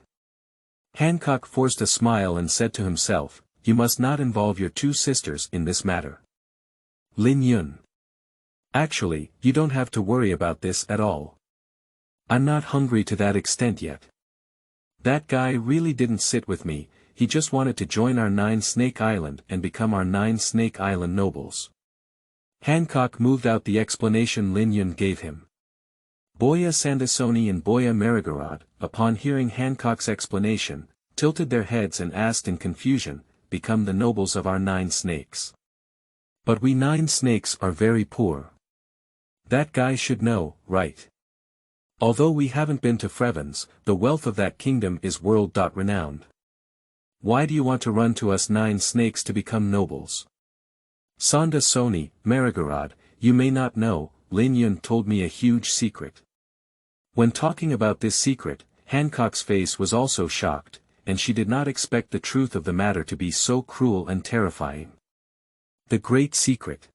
Hancock forced a smile and said to himself, you must not involve your two sisters in this matter. Lin Yun. Actually, you don't have to worry about this at all. I'm not hungry to that extent yet. That guy really didn't sit with me, he just wanted to join our 9 Snake Island and become our 9 Snake Island nobles. Hancock moved out the explanation Lin Yun gave him. Boya Sandarsoni and Boya Marigorod, upon hearing Hancock's explanation, tilted their heads and asked in confusion, become the nobles of our 9 snakes. But we 9 snakes are very poor. That guy should know, right? Although we haven't been to Frevens, the wealth of that kingdom is world-renowned. Why do you want to run to us 9 snakes to become nobles? Sandarsoni, Marigorod, you may not know, Lin Yun told me a huge secret. When talking about this secret, Hancock's face was also shocked, and she did not expect the truth of the matter to be so cruel and terrifying. The great secret.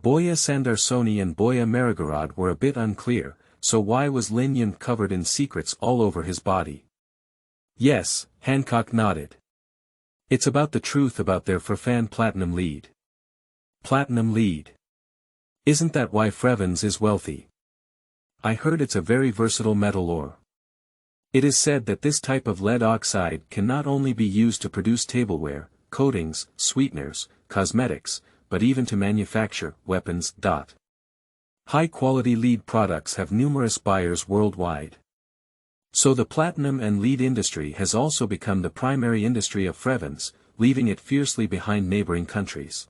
Boya Sandarsoni and Boya Marigorod were a bit unclear, so why was Lin Yun covered in secrets all over his body? Yes, Hancock nodded. It's about the truth about their Frefan Platinum Lead. Platinum Lead. Isn't that why Frevens is wealthy? I heard it's a very versatile metal ore. It is said that this type of lead oxide can not only be used to produce tableware, coatings, sweeteners, cosmetics, but even to manufacture weapons. High-quality lead products have numerous buyers worldwide. So the platinum and lead industry has also become the primary industry of Frevens, leaving it fiercely behind neighboring countries.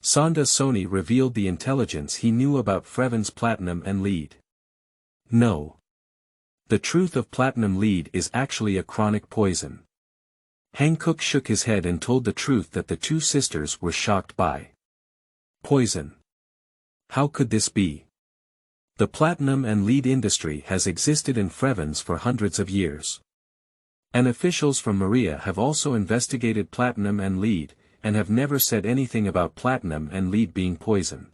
Sandarsoni revealed the intelligence he knew about Frevens platinum and lead. No. The truth of platinum lead is actually a chronic poison. Hancock shook his head and told the truth that the two sisters were shocked by. Poison. How could this be? The platinum and lead industry has existed in Frevens for hundreds of years. And officials from Maria have also investigated platinum and lead, and have never said anything about platinum and lead being poison.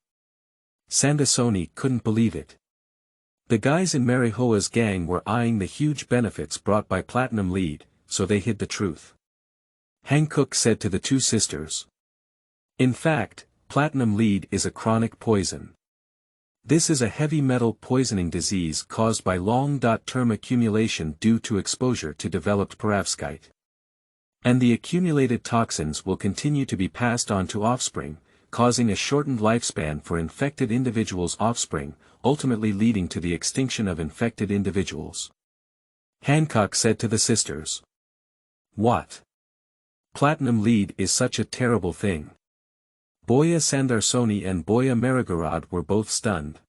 Sandarsoni couldn't believe it. The guys in Marihoa's gang were eyeing the huge benefits brought by platinum lead, so they hid the truth. Hancock said to the two sisters. In fact, platinum lead is a chronic poison. This is a heavy metal poisoning disease caused by long-term accumulation due to exposure to developed perovskite. And the accumulated toxins will continue to be passed on to offspring, causing a shortened lifespan for infected individuals' offspring, ultimately leading to the extinction of infected individuals. Hancock said to the sisters. What? Platinum lead is such a terrible thing. Boya Sandarsoni and Boya Marigorod were both stunned.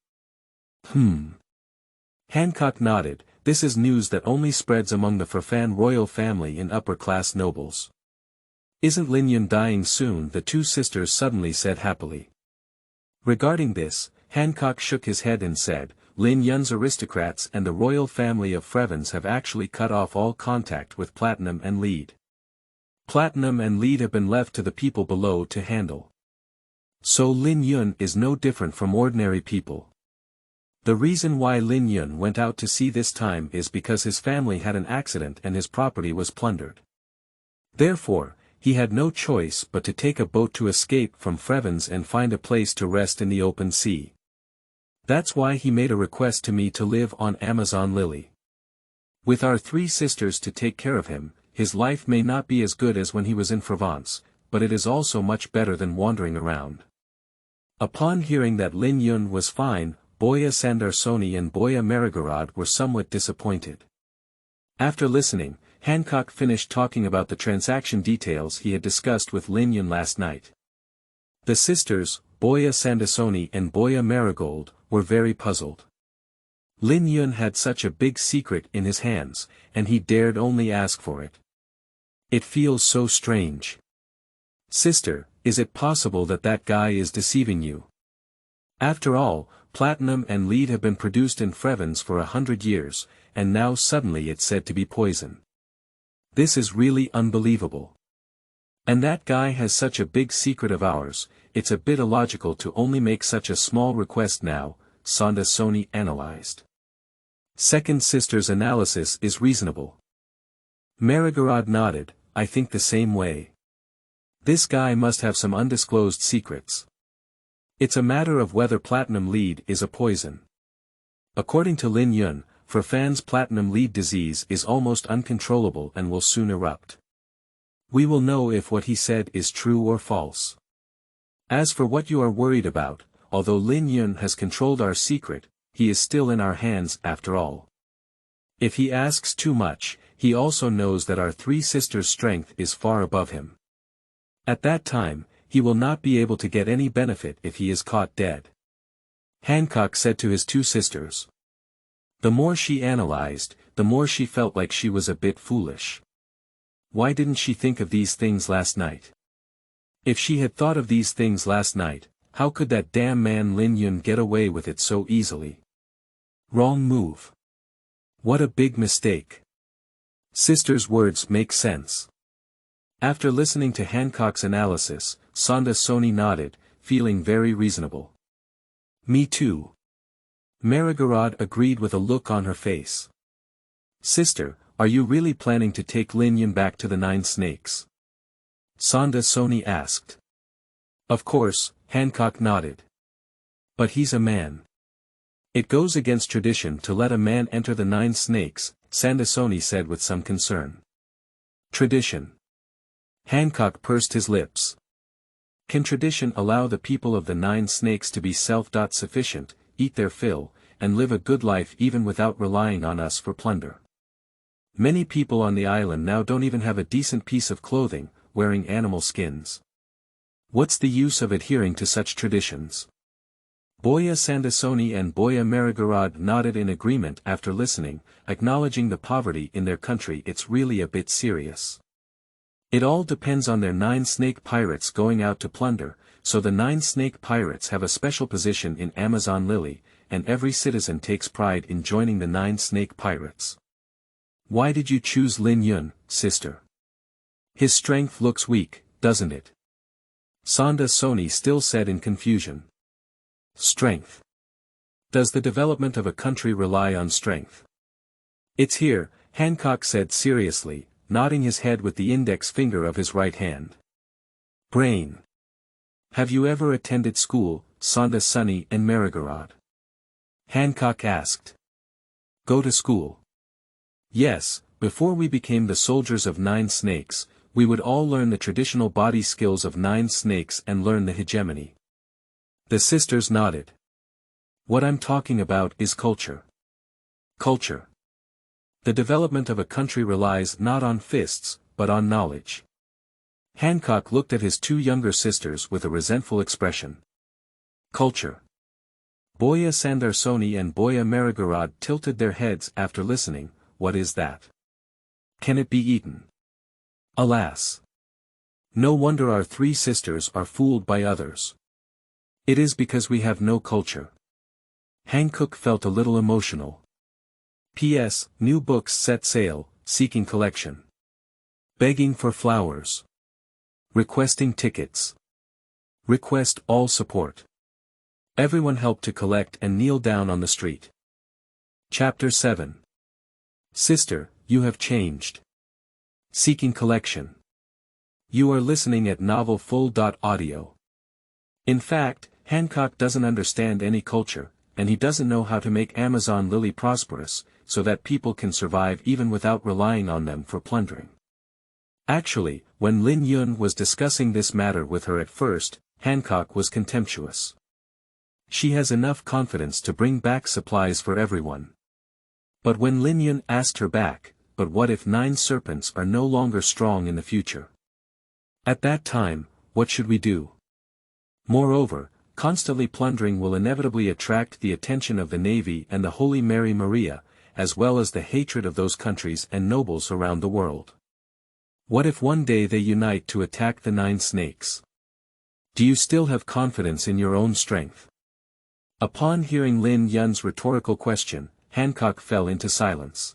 Hancock nodded. This is news that only spreads among the Frefan royal family and upper-class nobles. Isn't Lin Yun dying soon? The two sisters suddenly said happily. Regarding this, Hancock shook his head and said, Lin Yun's aristocrats and the royal family of Frevens have actually cut off all contact with platinum and lead. Platinum and lead have been left to the people below to handle. So Lin Yun is no different from ordinary people. The reason why Lin Yun went out to sea this time is because his family had an accident and his property was plundered. Therefore, he had no choice but to take a boat to escape from Frevens and find a place to rest in the open sea. That's why he made a request to me to live on Amazon Lily. With our 3 sisters to take care of him, his life may not be as good as when he was in Provence, but it is also much better than wandering around. Upon hearing that Lin Yun was fine, Boya Sandarsoni and Boya Marigorod were somewhat disappointed. After listening, Hancock finished talking about the transaction details he had discussed with Lin Yun last night. The sisters, Boya Sandarsoni and Boya Marigold, were very puzzled. Lin Yun had such a big secret in his hands, and he dared only ask for it. It feels so strange. Sister, is it possible that that guy is deceiving you? After all, platinum and lead have been produced in Frevens for 100 years, and now suddenly it's said to be poison. This is really unbelievable. And that guy has such a big secret of ours, it's a bit illogical to only make such a small request now, Sandarsoni analyzed. Second sister's analysis is reasonable. Marigorod nodded, I think the same way. This guy must have some undisclosed secrets. It's a matter of whether platinum lead is a poison. According to Lin Yun, for fans platinum lead disease is almost uncontrollable and will soon erupt. We will know if what he said is true or false. As for what you are worried about, although Lin Yun has controlled our secret, he is still in our hands after all. If he asks too much, he also knows that our 3 sisters' strength is far above him. At that time, he will not be able to get any benefit if he is caught dead. Hancock said to his 2 sisters. The more she analyzed, the more she felt like she was a bit foolish. Why didn't she think of these things last night? If she had thought of these things last night, how could that damn man Lin Yun get away with it so easily? Wrong move. What a big mistake. Sister's words make sense. After listening to Hancock's analysis, Sandarsoni nodded, feeling very reasonable. Me too. Marigorod agreed with a look on her face. Sister, are you really planning to take Lin Yun back to the 9 snakes? Sandarsoni asked. Of course, Hancock nodded. But he's a man. It goes against tradition to let a man enter the 9 snakes, Sandarsoni said with some concern. Tradition. Hancock pursed his lips. Can tradition allow the people of the 9 snakes to be self-sufficient, eat their fill, and live a good life even without relying on us for plunder? Many people on the island now don't even have a decent piece of clothing, wearing animal skins. What's the use of adhering to such traditions? Boya Sandarsoni and Boya Marigorod nodded in agreement after listening, acknowledging the poverty in their country. It's really a bit serious. It all depends on their 9 snake pirates going out to plunder, so the 9 snake pirates have a special position in Amazon Lily, and every citizen takes pride in joining the 9 snake pirates. Why did you choose Lin Yun, sister? His strength looks weak, doesn't it? Sandarsoni still said in confusion. Strength. Does the development of a country rely on strength? It's here, Hancock said seriously, nodding his head with the index finger of his right hand. Brain. Have you ever attended school, Sandarsoni and Marigorod? Hancock asked. Go to school. Yes, before we became the soldiers of 9 snakes, we would all learn the traditional body skills of 9 snakes and learn the hegemony. The sisters nodded. What I'm talking about is culture. Culture. The development of a country relies not on fists, but on knowledge. Hancock looked at his 2 younger sisters with a resentful expression. Culture. Boya Sandarsoni and Boya Marigorod tilted their heads after listening. What is that? Can it be eaten? Alas. No wonder our 3 sisters are fooled by others. It is because we have no culture. Hancock felt a little emotional. P.S. New books set sale, seeking collection. Begging for flowers. Requesting tickets. Request all support. Everyone help to collect and kneel down on the street. Chapter 7. Sister, you have changed. Seeking collection. You are listening at novelfull.audio. In fact, Hancock doesn't understand any culture, and he doesn't know how to make Amazon Lily prosperous, so that people can survive even without relying on them for plundering. Actually, when Lin Yun was discussing this matter with her at first, Hancock was contemptuous. She has enough confidence to bring back supplies for everyone. But when Lin Yun asked her back, but what if 9 serpents are no longer strong in the future? At that time, what should we do? Moreover, constantly plundering will inevitably attract the attention of the Navy and the Holy Mary Maria, as well as the hatred of those countries and nobles around the world. What if one day they unite to attack the 9 snakes? Do you still have confidence in your own strength? Upon hearing Lin Yun's rhetorical question, Hancock fell into silence.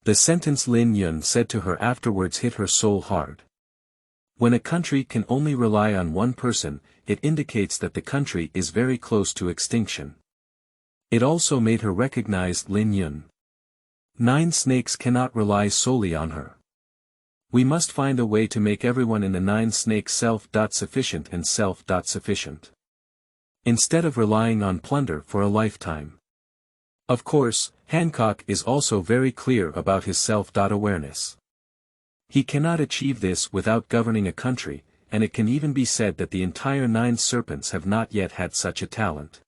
The sentence Lin Yun said to her afterwards hit her soul hard. When a country can only rely on one person, it indicates that the country is very close to extinction. It also made her recognize Lin Yun. 9 snakes cannot rely solely on her. We must find a way to make everyone in the 9 snakes self-sufficient and self-sufficient. Instead of relying on plunder for a lifetime. Of course, Hancock is also very clear about his self-awareness. He cannot achieve this without governing a country, and it can even be said that the entire 9 serpents have not yet had such a talent.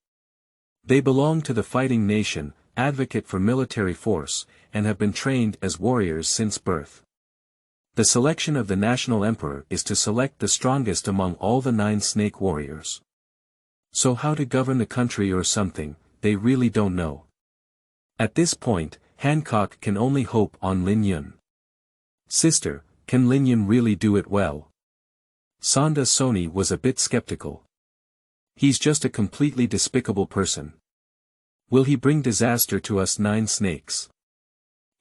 They belong to the fighting nation, advocate for military force, and have been trained as warriors since birth. The selection of the national emperor is to select the strongest among all the 9 snake warriors. So how to govern the country or something, they really don't know. At this point, Hancock can only hope on Lin Yun. Sister, can Lin Yun really do it well? Sonda Sony was a bit skeptical. He's just a completely despicable person. Will he bring disaster to us 9 snakes?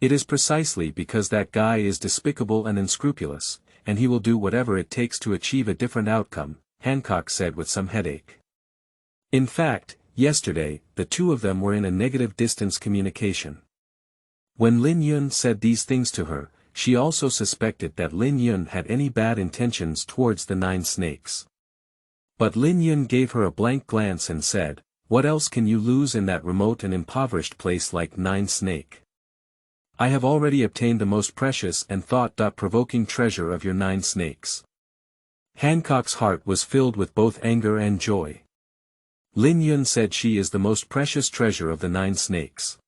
It is precisely because that guy is despicable and unscrupulous, and he will do whatever it takes to achieve a different outcome, Hancock said with some headache. In fact, yesterday, the two of them were in a negative distance communication. When Lin Yun said these things to her, she also suspected that Lin Yun had any bad intentions towards the 9 snakes. But Lin Yun gave her a blank glance and said, "What else can you lose in that remote and impoverished place like 9 snake? I have already obtained the most precious and thought-provoking treasure of your 9 snakes." Hancock's heart was filled with both anger and joy. Lin Yun said she is the most precious treasure of the 9 snakes.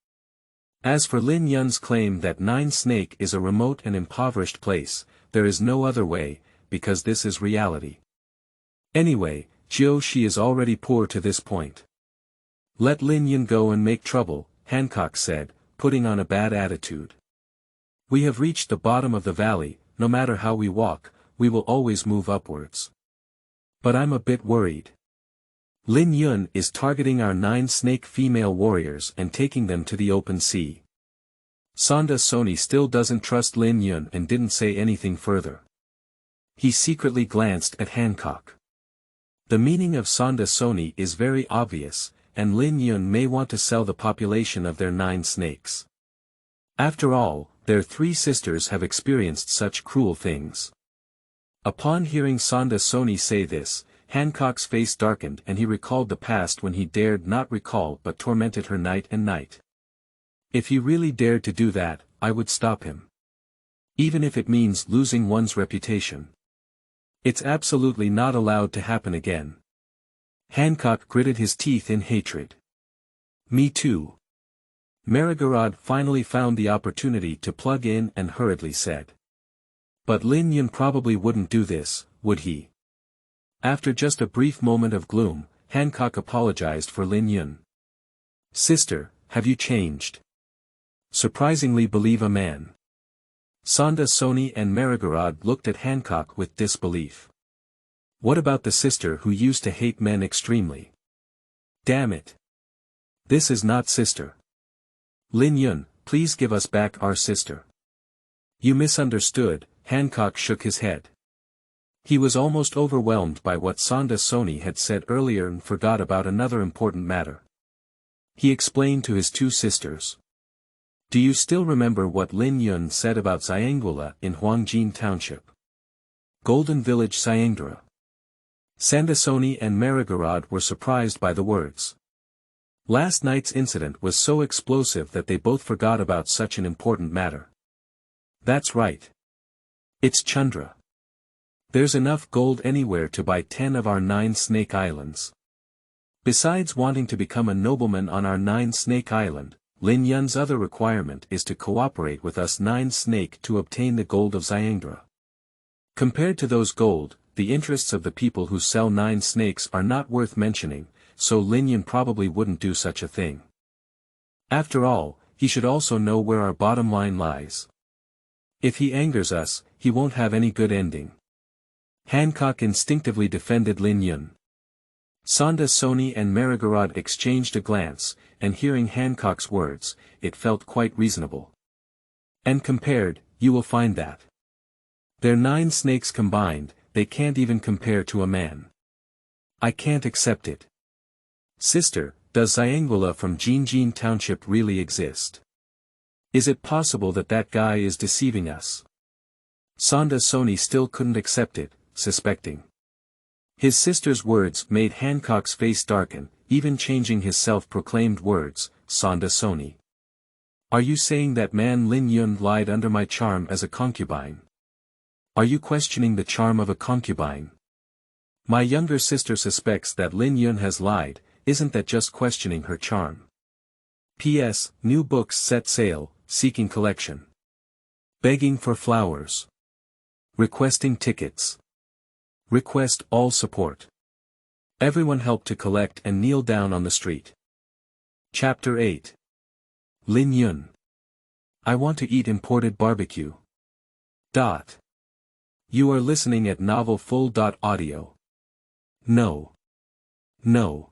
As for Lin Yun's claim that 9 snake is a remote and impoverished place, there is no other way, because this is reality. Anyway, she is already poor to this point. Let Lin Yun go and make trouble, Hancock said, putting on a bad attitude. We have reached the bottom of the valley, no matter how we walk, we will always move upwards. But I'm a bit worried. Lin Yun is targeting our 9 snake female warriors and taking them to the open sea. Sonda Sony still doesn't trust Lin Yun and didn't say anything further. He secretly glanced at Hancock. The meaning of Sonda Sony is very obvious, and Lin Yun may want to sell the population of their 9 snakes. After all, their 3 sisters have experienced such cruel things. Upon hearing Sonda Sony say this, Hancock's face darkened and he recalled the past when he dared not recall but tormented her night and night. If he really dared to do that, I would stop him. Even if it means losing one's reputation. It's absolutely not allowed to happen again. Hancock gritted his teeth in hatred. Me too. Marigorod finally found the opportunity to plug in and hurriedly said. But Lin Yun probably wouldn't do this, would he? After just a brief moment of gloom, Hancock apologized for Lin Yun. Sister, have you changed? Surprisingly believe a man. Sonda Sony and Marigorod looked at Hancock with disbelief. What about the sister who used to hate men extremely? Damn it. This is not sister. Lin Yun, please give us back our sister. You misunderstood, Hancock shook his head. He was almost overwhelmed by what Sonda Soni had said earlier and forgot about another important matter. He explained to his two sisters. Do you still remember what Lin Yun said about Xiangula in Huangjin Township? Golden Village Xiangdra. Sandasoni and Marigorod were surprised by the words. Last night's incident was so explosive that they both forgot about such an important matter. That's right. It's Chandra. There's enough gold anywhere to buy 10 of our 9 Snake Islands. Besides wanting to become a nobleman on our 9 Snake Island, Lin Yun's other requirement is to cooperate with us 9 Snake to obtain the gold of Xiangdra. Compared to those gold, the interests of the people who sell 9 snakes are not worth mentioning, so Lin Yun probably wouldn't do such a thing. After all, he should also know where our bottom line lies. If he angers us, he won't have any good ending. Hancock instinctively defended Lin Yun. Sonda Soni and Marigorod exchanged a glance, and hearing Hancock's words, it felt quite reasonable. And compared, you will find that. They're 9 snakes combined, they can't even compare to a man. I can't accept it. Sister, does Xiangula from Jinjin Township really exist? Is it possible that that guy is deceiving us? Sonda Soni still couldn't accept it, suspecting. His sister's words made Hancock's face darken, even changing his self-proclaimed words, Sonda Soni. Are you saying that man Lin Yun lied under my charm as a concubine? Are you questioning the charm of a concubine? My younger sister suspects that Lin Yun has lied, isn't that just questioning her charm? P.S. New books set sale, seeking collection. Begging for flowers. Requesting tickets. Request all support. Everyone help to collect and kneel down on the street. Chapter 8. Lin Yun. I want to eat imported barbecue. You are listening at novelfull.audio. No. No.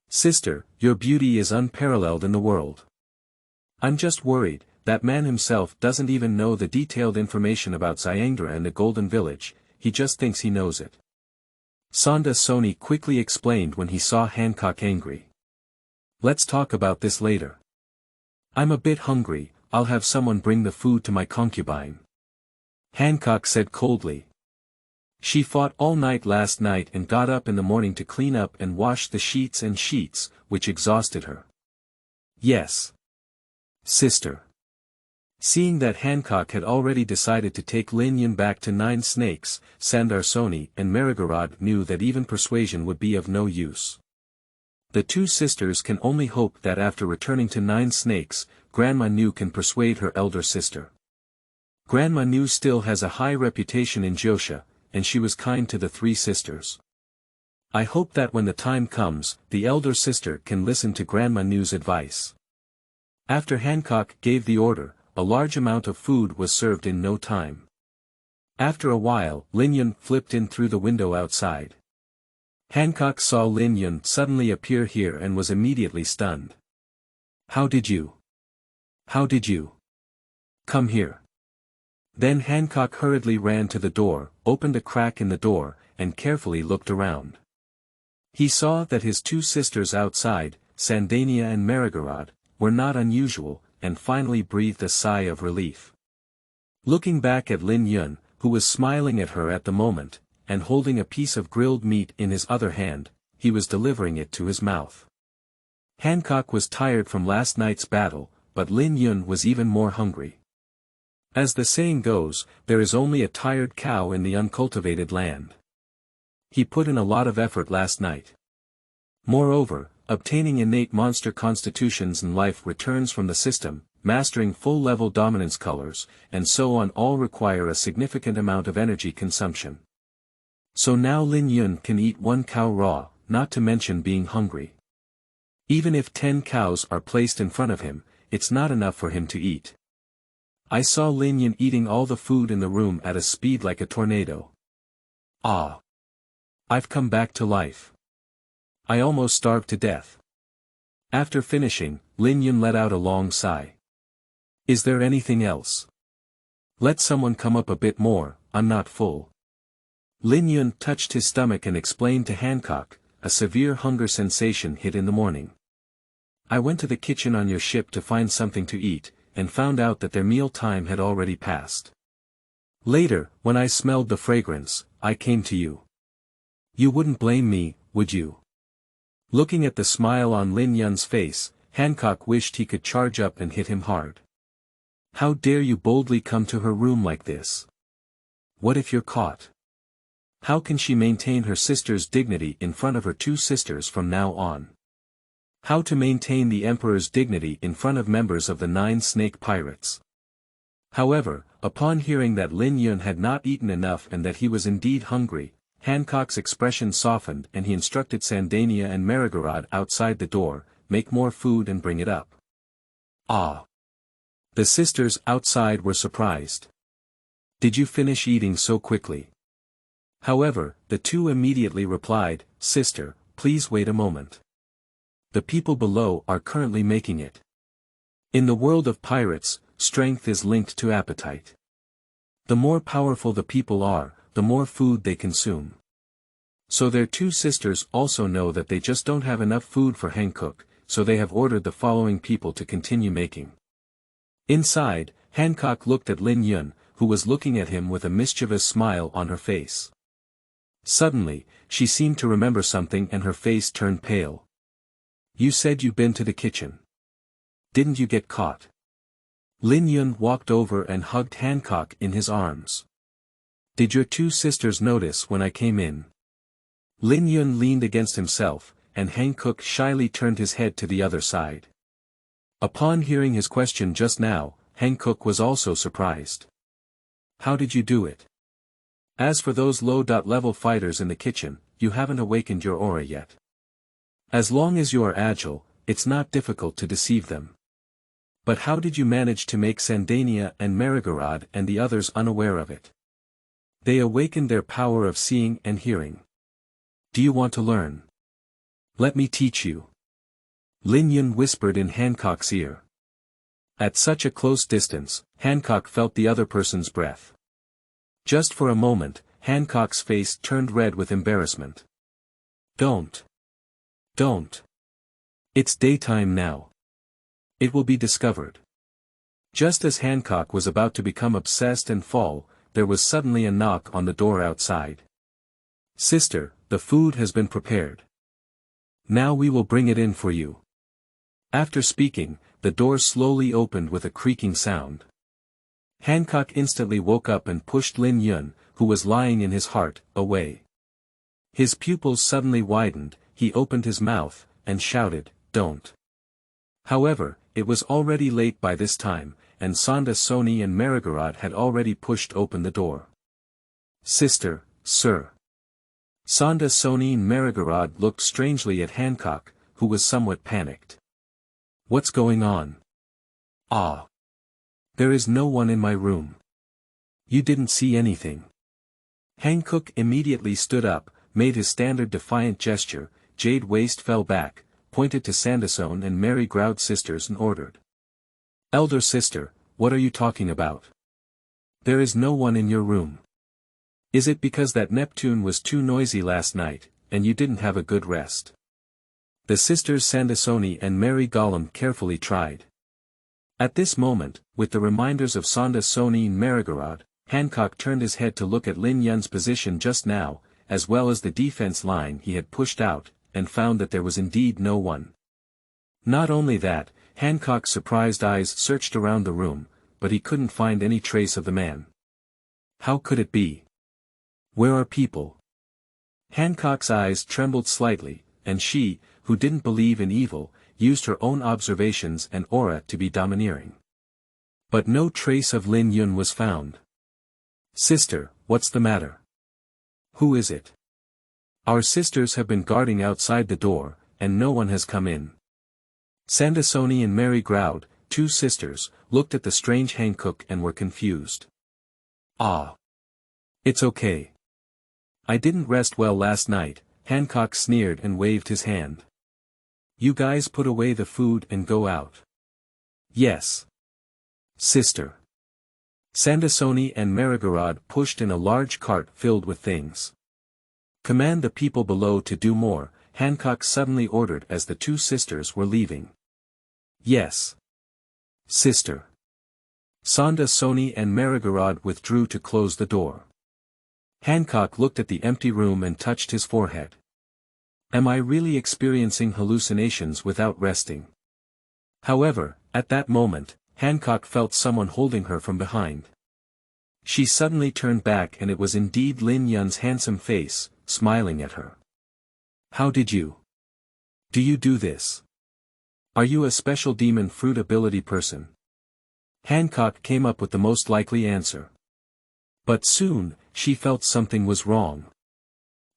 Sister, your beauty is unparalleled in the world. I'm just worried, that man himself doesn't even know the detailed information about Xiangdra and the Golden Village, he just thinks he knows it. Sonda Soni quickly explained when he saw Hancock angry. Let's talk about this later. I'm a bit hungry, I'll have someone bring the food to my concubine. Hancock said coldly. She fought all night last night and got up in the morning to clean up and wash the sheets and sheets, which exhausted her. Yes. Sister. Seeing that Hancock had already decided to take Lin Yun back to 9 snakes, Sandarsoni and Marigorod knew that even persuasion would be of no use. The two sisters can only hope that after returning to 9 snakes, Grandma Nu can persuade her elder sister. Grandma Nu still has a high reputation in Josha, and she was kind to the 3 sisters. I hope that when the time comes, the elder sister can listen to Grandma Nu's advice. After Hancock gave the order, a large amount of food was served in no time. After a while, Lin Yun flipped in through the window outside. Hancock saw Lin Yun suddenly appear here and was immediately stunned. How did you come here? Then Hancock hurriedly ran to the door, opened a crack in the door, and carefully looked around. He saw that his 2 sisters outside, Sandania and Marigorod, were not unusual, and finally breathed a sigh of relief. Looking back at Lin Yun, who was smiling at her at the moment, and holding a piece of grilled meat in his other hand, he was delivering it to his mouth. Hancock was tired from last night's battle, but Lin Yun was even more hungry. As the saying goes, there is only a tired cow in the uncultivated land. He put in a lot of effort last night. Moreover, obtaining innate monster constitutions and life returns from the system, mastering full-level dominance colors, and so on all require a significant amount of energy consumption. So now Lin Yun can eat 1 cow raw, not to mention being hungry. Even if 10 cows are placed in front of him, it's not enough for him to eat. I saw Lin Yun eating all the food in the room at a speed like a tornado. Ah! I've come back to life. I almost starved to death. After finishing, Lin Yun let out a long sigh. Is there anything else? Let someone come up a bit more, I'm not full. Lin Yun touched his stomach and explained to Hancock, a severe hunger sensation hit in the morning. I went to the kitchen on your ship to find something to eat, and found out that their meal time had already passed. Later, when I smelled the fragrance, I came to you. You wouldn't blame me, would you? Looking at the smile on Lin Yun's face, Hancock wished he could charge up and hit him hard. How dare you boldly come to her room like this? What if you're caught? How can she maintain her sister's dignity in front of her two sisters from now on? How to maintain the Emperor's dignity in front of members of the 9 Snake Pirates? However, upon hearing that Lin Yun had not eaten enough and that he was indeed hungry, Hancock's expression softened and he instructed Sandania and Merigorod outside the door, make more food and bring it up. Ah! The sisters outside were surprised. Did you finish eating so quickly? However, the two immediately replied, Sister, please wait a moment. The people below are currently making it. In the world of pirates, strength is linked to appetite. The more powerful the people are, the more food they consume. So their two sisters also know that they just don't have enough food for Hancock, so they have ordered the following people to continue making. Inside, Hancock looked at Lin Yun, who was looking at him with a mischievous smile on her face. Suddenly, she seemed to remember something and her face turned pale. You said you'd been to the kitchen. Didn't you get caught? Lin Yun walked over and hugged Hancock in his arms. Did your two sisters notice when I came in? Lin Yun leaned against himself, and Hancock shyly turned his head to the other side. Upon hearing his question just now, Hancock was also surprised. How did you do it? As for those low-level fighters in the kitchen, you haven't awakened your aura yet. As long as you are agile, it's not difficult to deceive them. But how did you manage to make Sandania and Merigorod and the others unaware of it? They awakened their power of seeing and hearing. Do you want to learn? Let me teach you. Lin Yun whispered in Hancock's ear. At such a close distance, Hancock felt the other person's breath. Just for a moment, Hancock's face turned red with embarrassment. Don't. It's daytime now. It will be discovered. Just as Hancock was about to become obsessed and fall, there was suddenly a knock on the door outside. Sister, the food has been prepared. Now we will bring it in for you. After speaking, the door slowly opened with a creaking sound. Hancock instantly woke up and pushed Lin Yun, who was lying in his heart, away. His pupils suddenly widened, he opened his mouth, and shouted, Don't. However, it was already late by this time, and Sonda Soni and Merigorod had already pushed open the door. Sister, sir. Sonda Soni and Merigorod looked strangely at Hancock, who was somewhat panicked. What's going on? Ah. There is no one in my room. You didn't see anything. Hancock immediately stood up, made his standard defiant gesture, jade waist fell back, pointed to Sandasone and Mary Groud's sisters and ordered. Elder sister, what are you talking about? There is no one in your room. Is it because that Neptune was too noisy last night, and you didn't have a good rest? The sisters Sandasone and Mary Gollum carefully tried. At this moment, with the reminders of Sandasone and Merigorod, Hancock turned his head to look at Lin Yun's position just now, as well as the defense line he had pushed out, and found that there was indeed no one. Not only that, Hancock's surprised eyes searched around the room, but he couldn't find any trace of the man. How could it be? Where are people? Hancock's eyes trembled slightly, and she, who didn't believe in evil, used her own observations and aura to be domineering. But no trace of Lin Yun was found. Sister, what's the matter? Who is it? Our sisters have been guarding outside the door, and no one has come in. Sandasone and Mary Groud, two sisters, looked at the strange Hancock and were confused. Ah. It's okay. I didn't rest well last night, Hancock sneered and waved his hand. You guys put away the food and go out. Yes. Sister. Sandasoni and Marigorod pushed in a large cart filled with things. "Command the people below to do more," Hancock suddenly ordered as the two sisters were leaving. "Yes, sister." Sandasoni and Marigorod withdrew to close the door. Hancock looked at the empty room and touched his forehead. Am I really experiencing hallucinations without resting? However, at that moment, Hancock felt someone holding her from behind. She suddenly turned back and it was indeed Lin Yun's handsome face, smiling at her. "How did you? Do you do this? Are you a special demon fruit ability person?" Hancock came up with the most likely answer. But soon, she felt something was wrong.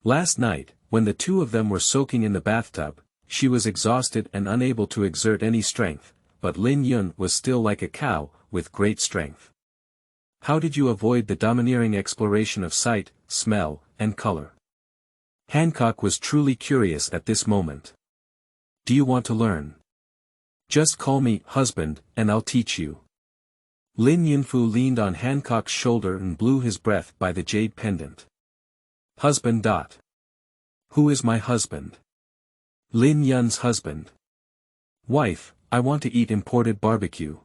Last night, when the two of them were soaking in the bathtub, she was exhausted and unable to exert any strength, but Lin Yun was still like a cow, with great strength. How did you avoid the domineering exploration of sight, smell, and color? Hancock was truly curious at this moment. Do you want to learn? Just call me husband, and I'll teach you. Lin Yunfu leaned on Hancock's shoulder and blew his breath by the jade pendant. Husband. Who is my husband? Lin Yun's husband. Wife, I want to eat imported barbecue.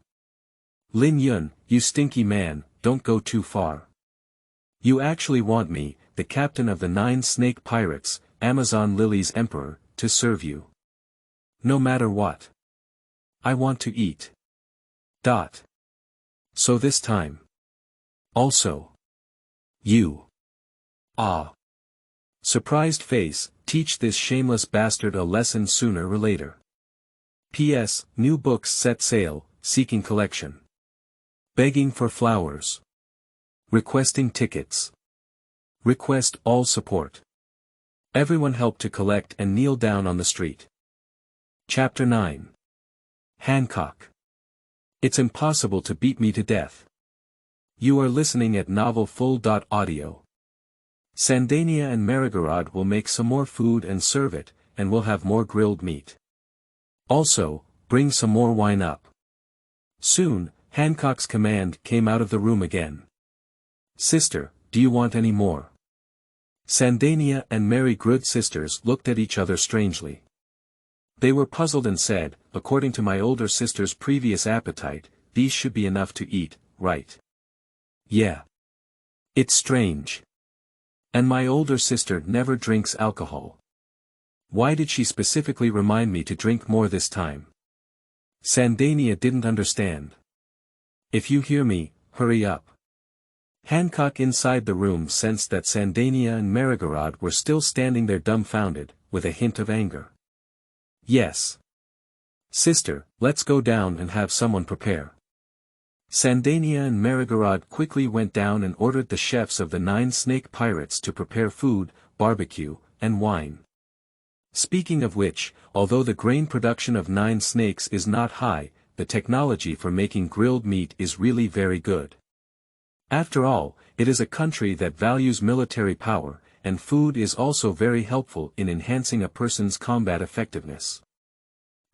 Lin Yun, you stinky man, don't go too far. You actually want me, the captain of the 9 snake pirates, Amazon Lily's emperor, to serve you. No matter what. I want to eat. So this time. Also. You. Ah. Surprised face, teach this shameless bastard a lesson sooner or later. P.S. New books set sail, seeking collection. Begging for flowers. Requesting tickets. Request all support. Everyone help to collect and kneel down on the street. Chapter 9. Hancock. It's impossible to beat me to death. You are listening at novelfull.audio. Sandania and Marigorod will make some more food and serve it, and we'll have more grilled meat. Also, bring some more wine up. Soon, Hancock's command came out of the room again. Sister, do you want any more? Sandania and Marigorod sisters looked at each other strangely. They were puzzled and said, according to my older sister's previous appetite, these should be enough to eat, right? Yeah. It's strange. And my older sister never drinks alcohol. Why did she specifically remind me to drink more this time? Sandania didn't understand. If you hear me, hurry up. Hancock inside the room sensed that Sandania and Marigorod were still standing there dumbfounded, with a hint of anger. Yes. Sister, let's go down and have someone prepare. Sandania and Marigorod quickly went down and ordered the chefs of the 9 snake pirates to prepare food, barbecue, and wine. Speaking of which, although the grain production of 9 snakes is not high, the technology for making grilled meat is really very good. After all, it is a country that values military power, and food is also very helpful in enhancing a person's combat effectiveness.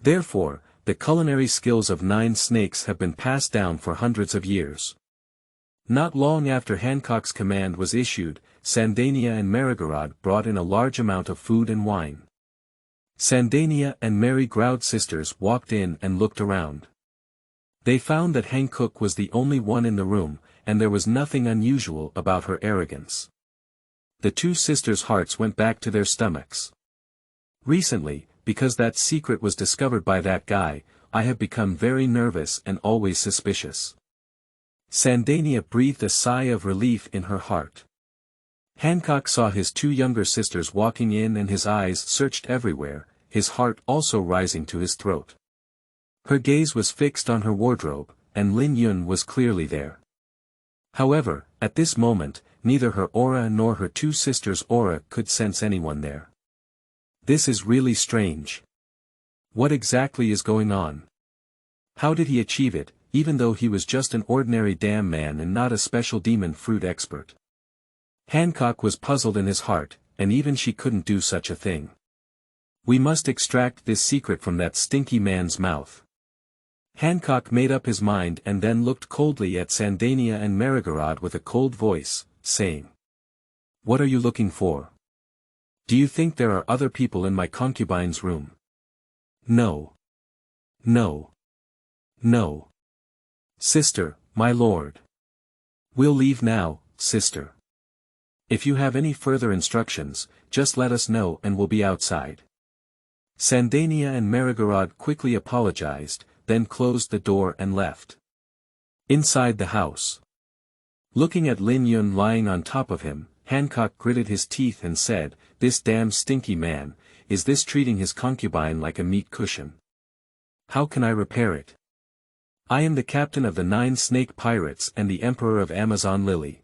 Therefore, the culinary skills of 9 snakes have been passed down for hundreds of years. Not long after Hancock's command was issued, Sandania and Marigorod brought in a large amount of food and wine. Sandania and Marigorod sisters walked in and looked around. They found that Hancock was the only one in the room, and there was nothing unusual about her arrogance. The two sisters' hearts went back to their stomachs. Recently, because that secret was discovered by that guy, I have become very nervous and always suspicious. Sandania breathed a sigh of relief in her heart. Hancock saw his 2 younger sisters walking in and his eyes searched everywhere, his heart also rising to his throat. Her gaze was fixed on her wardrobe, and Lin Yun was clearly there. However, at this moment, neither her aura nor her 2 sisters' aura could sense anyone there. This is really strange. What exactly is going on? How did he achieve it, even though he was just an ordinary damn man and not a special demon fruit expert? Hancock was puzzled in his heart, and even she couldn't do such a thing. We must extract this secret from that stinky man's mouth. Hancock made up his mind and then looked coldly at Sandania and Marigorod with a cold voice, saying, "What are you looking for? Do you think there are other people in my concubine's room?" "No. No. No. Sister, my lord. We'll leave now, sister. If you have any further instructions, just let us know and we'll be outside." Sandania and Marigorod quickly apologized, then closed the door and left. Inside the house. Looking at Lin Yun lying on top of him, Hancock gritted his teeth and said, "This damn stinky man, is this treating his concubine like a meat cushion? How can I repair it? I am the captain of the 9 snake pirates and the emperor of Amazon Lily.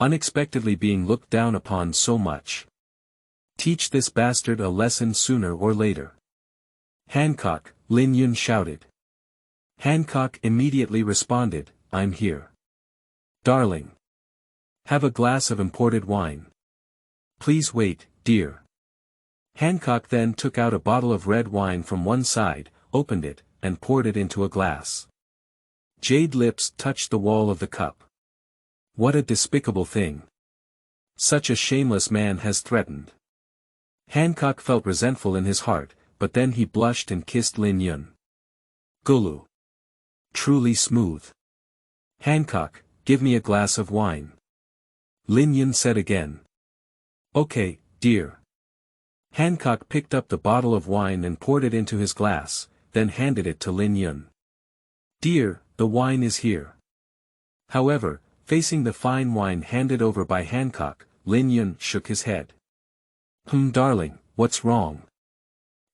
Unexpectedly being looked down upon so much. Teach this bastard a lesson sooner or later." "Hancock," Lin Yun shouted. Hancock immediately responded, "I'm here. Darling. Have a glass of imported wine. Please wait, dear." Hancock then took out a bottle of red wine from one side, opened it, and poured it into a glass. Jade lips touched the wall of the cup. What a despicable thing. Such a shameless man has threatened. Hancock felt resentful in his heart, but then he blushed and kissed Lin Yun. "Gulu. Truly smooth. Hancock, give me a glass of wine." Lin Yun said again. "Okay, dear." Hancock picked up the bottle of wine and poured it into his glass, then handed it to Lin Yun. "Dear, the wine is here." However, facing the fine wine handed over by Hancock, Lin Yun shook his head. Darling, what's wrong?"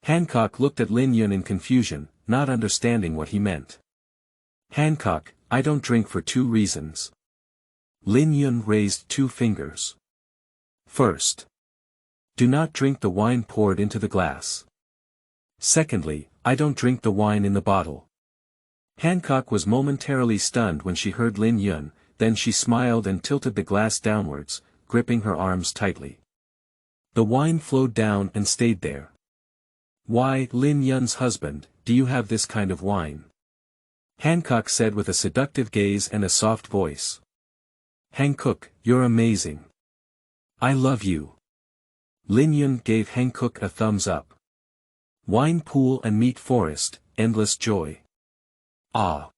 Hancock looked at Lin Yun in confusion, not understanding what he meant. "Hancock, I don't drink for 2 reasons. Lin Yun raised 2 fingers. "First, do not drink the wine poured into the glass. Secondly, I don't drink the wine in the bottle." Hancock was momentarily stunned when she heard Lin Yun, then she smiled and tilted the glass downwards, gripping her arms tightly. The wine flowed down and stayed there. "Why, Lin Yun's husband, do you have this kind of wine?" Hancock said with a seductive gaze and a soft voice. "Hancock, you're amazing. I love you." Lin Yun gave Hancock a thumbs up. Wine pool and meat forest, endless joy. Ah.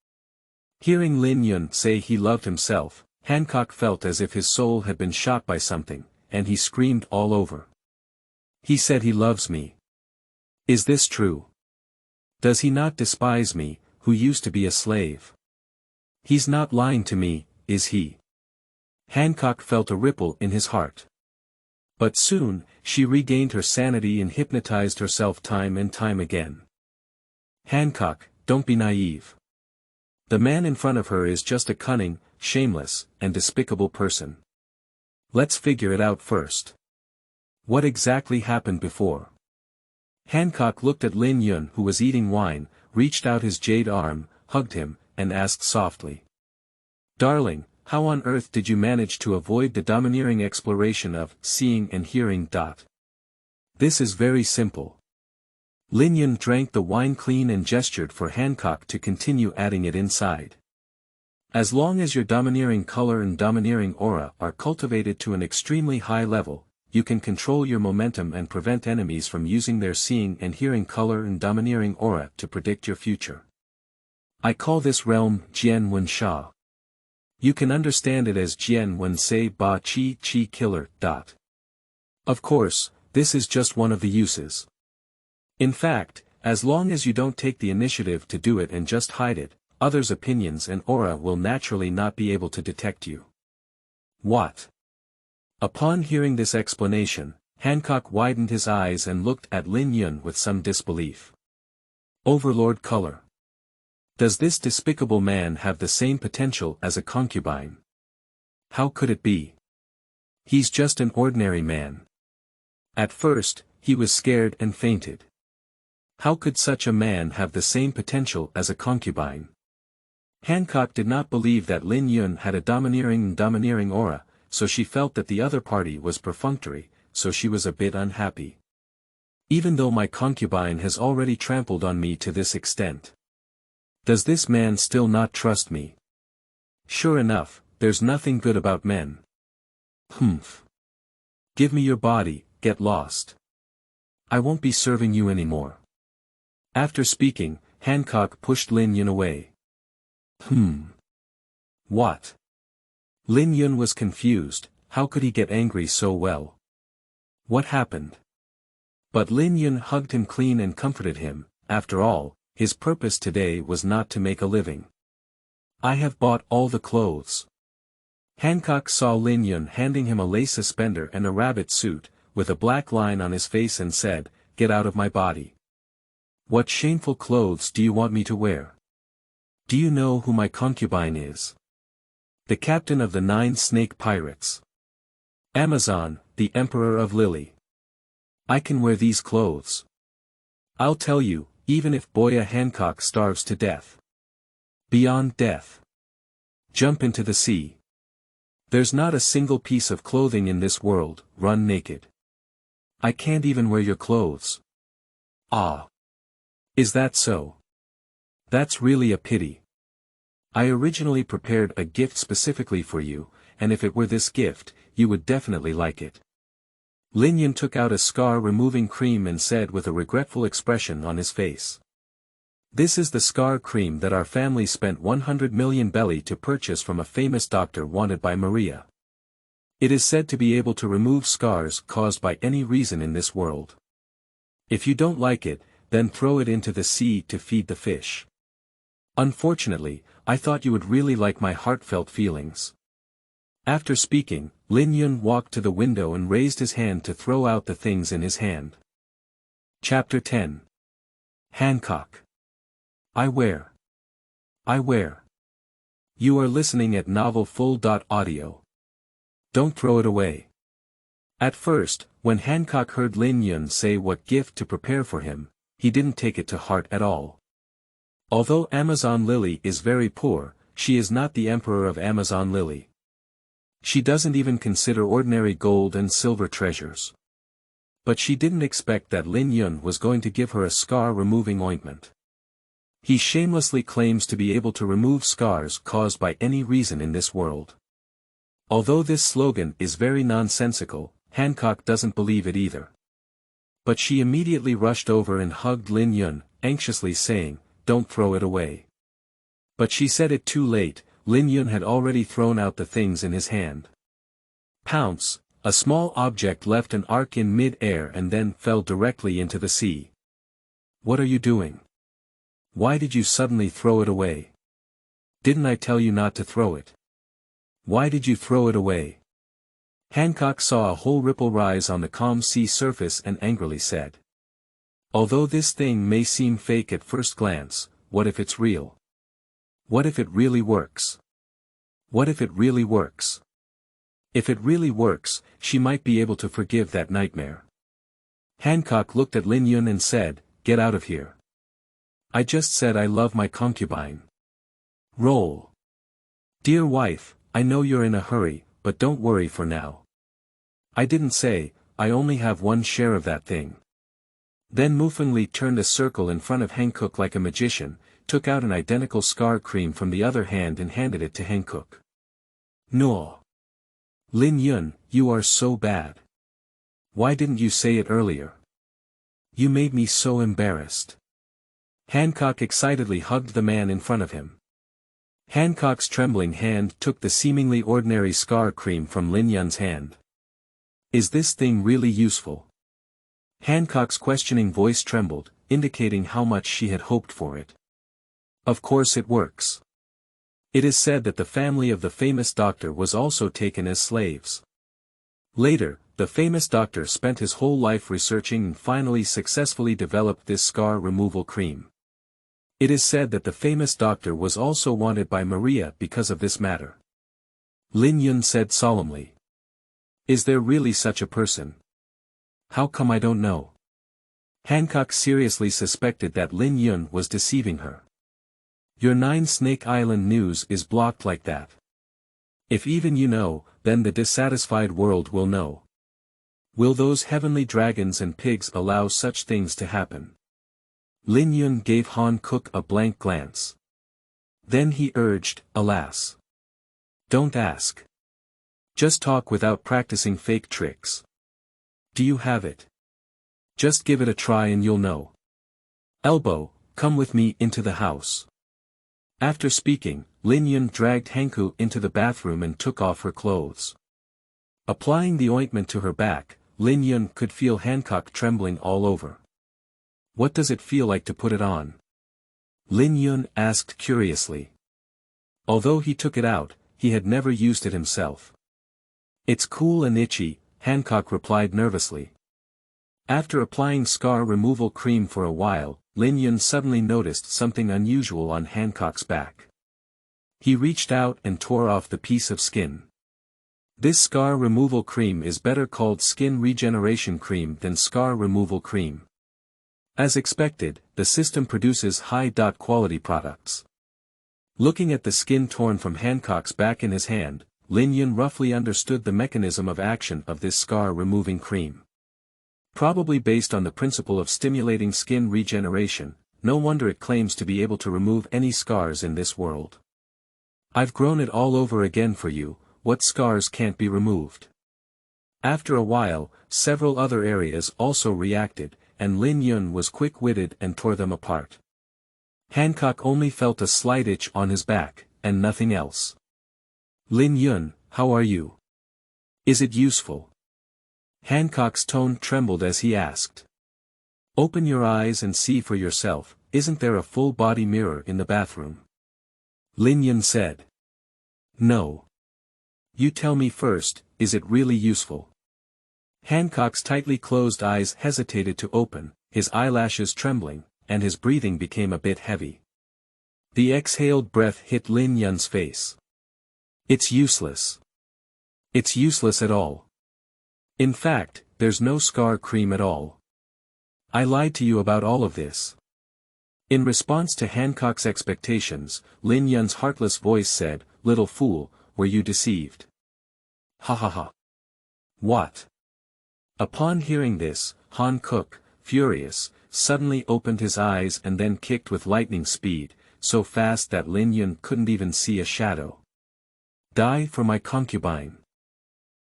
Hearing Lin Yun say he loved himself, Hancock felt as if his soul had been shot by something, and he screamed all over. "He said he loves me. Is this true? Does he not despise me, who used to be a slave? He's not lying to me, is he?" Hancock felt a ripple in his heart. But soon, she regained her sanity and hypnotized herself time and time again. "Hancock, don't be naive. The man in front of her is just a cunning, shameless, and despicable person. Let's figure it out first. What exactly happened before?" Hancock looked at Lin Yun who was eating wine, reached out his jade arm, hugged him, and asked softly. "Darling, how on earth did you manage to avoid the domineering exploration of seeing and hearing? This is very simple." Lin Yun drank the wine clean and gestured for Hancock to continue adding it inside. "As long as your domineering color and domineering aura are cultivated to an extremely high level, you can control your momentum and prevent enemies from using their seeing and hearing color and domineering aura to predict your future. I call this realm Jian Wen Sha. You can understand it as Jian Wen Sei Ba Chi Chi Killer. Of course, this is just one of the uses. In fact, as long as you don't take the initiative to do it and just hide it, others' opinions and aura will naturally not be able to detect you." "What?" Upon hearing this explanation, Hancock widened his eyes and looked at Lin Yun with some disbelief. "Overlord color. Does this despicable man have the same potential as a concubine? How could it be? He's just an ordinary man." At first, he was scared and fainted. How could such a man have the same potential as a concubine? Hancock did not believe that Lin Yun had a domineering aura, so she felt that the other party was perfunctory, so she was a bit unhappy. "Even though my concubine has already trampled on me to this extent. Does this man still not trust me? Sure enough, there's nothing good about men. Humph. Give me your body, get lost. I won't be serving you anymore. After speaking, Hancock pushed Lin Yun away. What? Lin Yun was confused. How could he get angry so well? What happened? But Lin Yun hugged him clean and comforted him. After all, his purpose today was not to make a living. I have bought all the clothes. Hancock saw Lin Yun handing him a lace suspender and a rabbit suit, with a black line on his face and said, "Get out of my body. What shameful clothes do you want me to wear? Do you know who my concubine is? The captain of the 9 snake pirates. Amazon, the emperor of Lily. I can wear these clothes. I'll tell you, even if Boya Hancock starves to death. Beyond death. Jump into the sea. There's not a single piece of clothing in this world, run naked. I can't even wear your clothes." "Ah. Is that so? That's really a pity. I originally prepared a gift specifically for you, and if it were this gift, you would definitely like it." Lin Yun took out a scar-removing cream and said with a regretful expression on his face. "This is the scar cream that our family spent 100 million belly to purchase from a famous doctor wanted by Maria. It is said to be able to remove scars caused by any reason in this world. If you don't like it, then throw it into the sea to feed the fish. Unfortunately, I thought you would really like my heartfelt feelings." After speaking, Lin Yun walked to the window and raised his hand to throw out the things in his hand. Chapter 10. Hancock. I wear. You are listening at novelfull.audio. Don't throw it away. At first, when Hancock heard Lin Yun say what gift to prepare for him, he didn't take it to heart at all. Although Amazon Lily is very poor, she is not the emperor of Amazon Lily. She doesn't even consider ordinary gold and silver treasures. But she didn't expect that Lin Yun was going to give her a scar-removing ointment. He shamelessly claims to be able to remove scars caused by any reason in this world. Although this slogan is very nonsensical, Hancock doesn't believe it either. But she immediately rushed over and hugged Lin Yun, anxiously saying, "Don't throw it away." But she said it too late. Lin Yun had already thrown out the things in his hand. Pounce, a small object left an arc in mid-air and then fell directly into the sea. "What are you doing? Why did you suddenly throw it away? Didn't I tell you not to throw it? Why did you throw it away?" Hancock saw a whole ripple rise on the calm sea surface and angrily said, "Although this thing may seem fake at first glance, what if it's real? What if it really works? What if it really works? If it really works, she might be able to forgive that nightmare." Hancock looked at Lin Yun and said, "Get out of here. I just said I love my concubine. Roll. Dear wife, I know you're in a hurry, but don't worry for now. I didn't say, I only have one share of that thing." Then Mufeng Li turned a circle in front of Hancock like a magician, took out an identical scar cream from the other hand and handed it to Hancock. "No. Lin Yun, you are so bad. Why didn't you say it earlier? You made me so embarrassed." Hancock excitedly hugged the man in front of him. Hancock's trembling hand took the seemingly ordinary scar cream from Lin Yun's hand. "Is this thing really useful?" Hancock's questioning voice trembled, indicating how much she had hoped for it. "Of course it works. It is said that the family of the famous doctor was also taken as slaves. Later, the famous doctor spent his whole life researching and finally successfully developed this scar removal cream. It is said that the famous doctor was also wanted by Maria because of this matter." Lin Yun said solemnly. "Is there really such a person? How come I don't know?" Hancock seriously suspected that Lin Yun was deceiving her. "Your 9 Snake Island news is blocked like that. If even you know, then the dissatisfied world will know. Will those heavenly dragons and pigs allow such things to happen?" Lin Yun gave Hancock a blank glance. Then he urged, alas. Don't ask. Just talk without practicing fake tricks. Do you have it? Just give it a try and you'll know. Elbow, come with me into the house. After speaking, Lin Yun dragged Hanku into the bathroom and took off her clothes. Applying the ointment to her back, Lin Yun could feel Hancock trembling all over. What does it feel like to put it on? Lin Yun asked curiously. Although he took it out, he had never used it himself. It's cool and itchy, Hancock replied nervously. After applying scar removal cream for a while, Lin Yun suddenly noticed something unusual on Hancock's back. He reached out and tore off the piece of skin. This scar removal cream is better called skin regeneration cream than scar removal cream. As expected, the system produces high-quality products. Looking at the skin torn from Hancock's back in his hand, Lin Yun roughly understood the mechanism of action of this scar-removing cream. Probably based on the principle of stimulating skin regeneration, no wonder it claims to be able to remove any scars in this world. I've grown it all over again for you, what scars can't be removed? After a while, several other areas also reacted, and Lin Yun was quick-witted and tore them apart. Hancock only felt a slight itch on his back, and nothing else. Lin Yun, how are you? Is it useful? Hancock's tone trembled as he asked. Open your eyes and see for yourself, isn't there a full-body mirror in the bathroom? Lin Yun said. No. You tell me first, is it really useful? Hancock's tightly closed eyes hesitated to open, his eyelashes trembling, and his breathing became a bit heavy. The exhaled breath hit Lin Yun's face. It's useless. It's useless at all. In fact, there's no scar cream at all. I lied to you about all of this. In response to Hancock's expectations, Lin Yun's heartless voice said, Little fool, were you deceived? Ha ha ha. What? Upon hearing this, Hancock, furious, suddenly opened his eyes and then kicked with lightning speed, so fast that Lin Yun couldn't even see a shadow. Die for my concubine.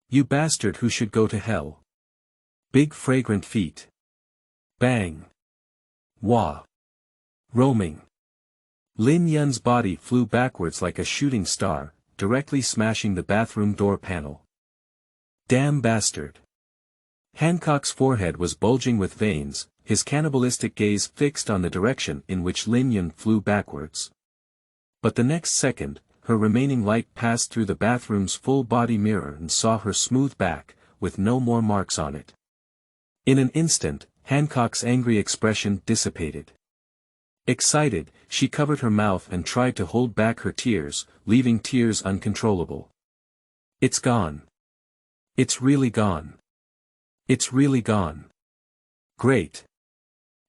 You bastard who should go to hell. Big fragrant feet. Bang. Wah. Roaming. Lin Yun's body flew backwards like a shooting star, directly smashing the bathroom door panel. Damn bastard. Hancock's forehead was bulging with veins, his cannibalistic gaze fixed on the direction in which Lin Yun flew backwards. But the next second, her remaining light passed through the bathroom's full-body mirror and saw her smooth back, with no more marks on it. In an instant, Hancock's angry expression dissipated. Excited, she covered her mouth and tried to hold back her tears, leaving tears uncontrollable. It's gone. It's really gone. It's really gone. Great.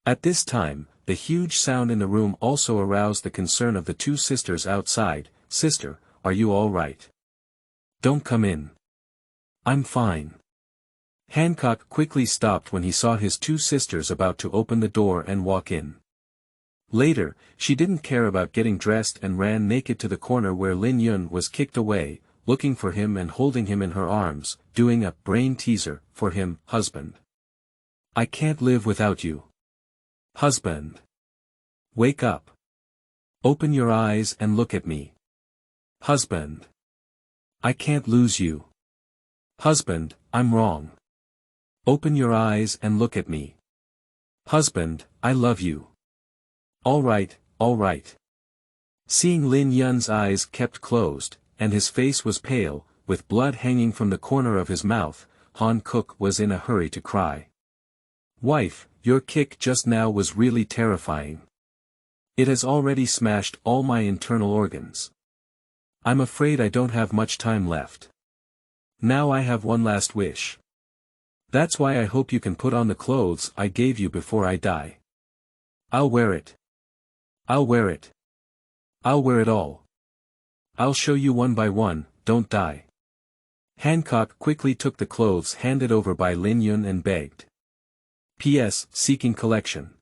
At this time, the huge sound in the room also aroused the concern of the two sisters outside. Sister, are you all right? Don't come in. I'm fine. Hancock quickly stopped when he saw his two sisters about to open the door and walk in. Later, she didn't care about getting dressed and ran naked to the corner where Lin Yun was kicked away, looking for him and holding him in her arms, doing a brain teaser for him, husband. I can't live without you. Husband. Wake up. Open your eyes and look at me. Husband. I can't lose you. Husband, I'm wrong. Open your eyes and look at me. Husband, I love you. All right, all right. Seeing Lin Yun's eyes kept closed, and his face was pale, with blood hanging from the corner of his mouth, Hancock was in a hurry to cry. Wife, your kick just now was really terrifying. It has already smashed all my internal organs. I'm afraid I don't have much time left. Now I have one last wish. That's why I hope you can put on the clothes I gave you before I die. I'll wear it. I'll wear it. I'll wear it all. I'll show you one by one, don't die. Hancock quickly took the clothes handed over by Lin Yun and begged. P.S. Seeking collection.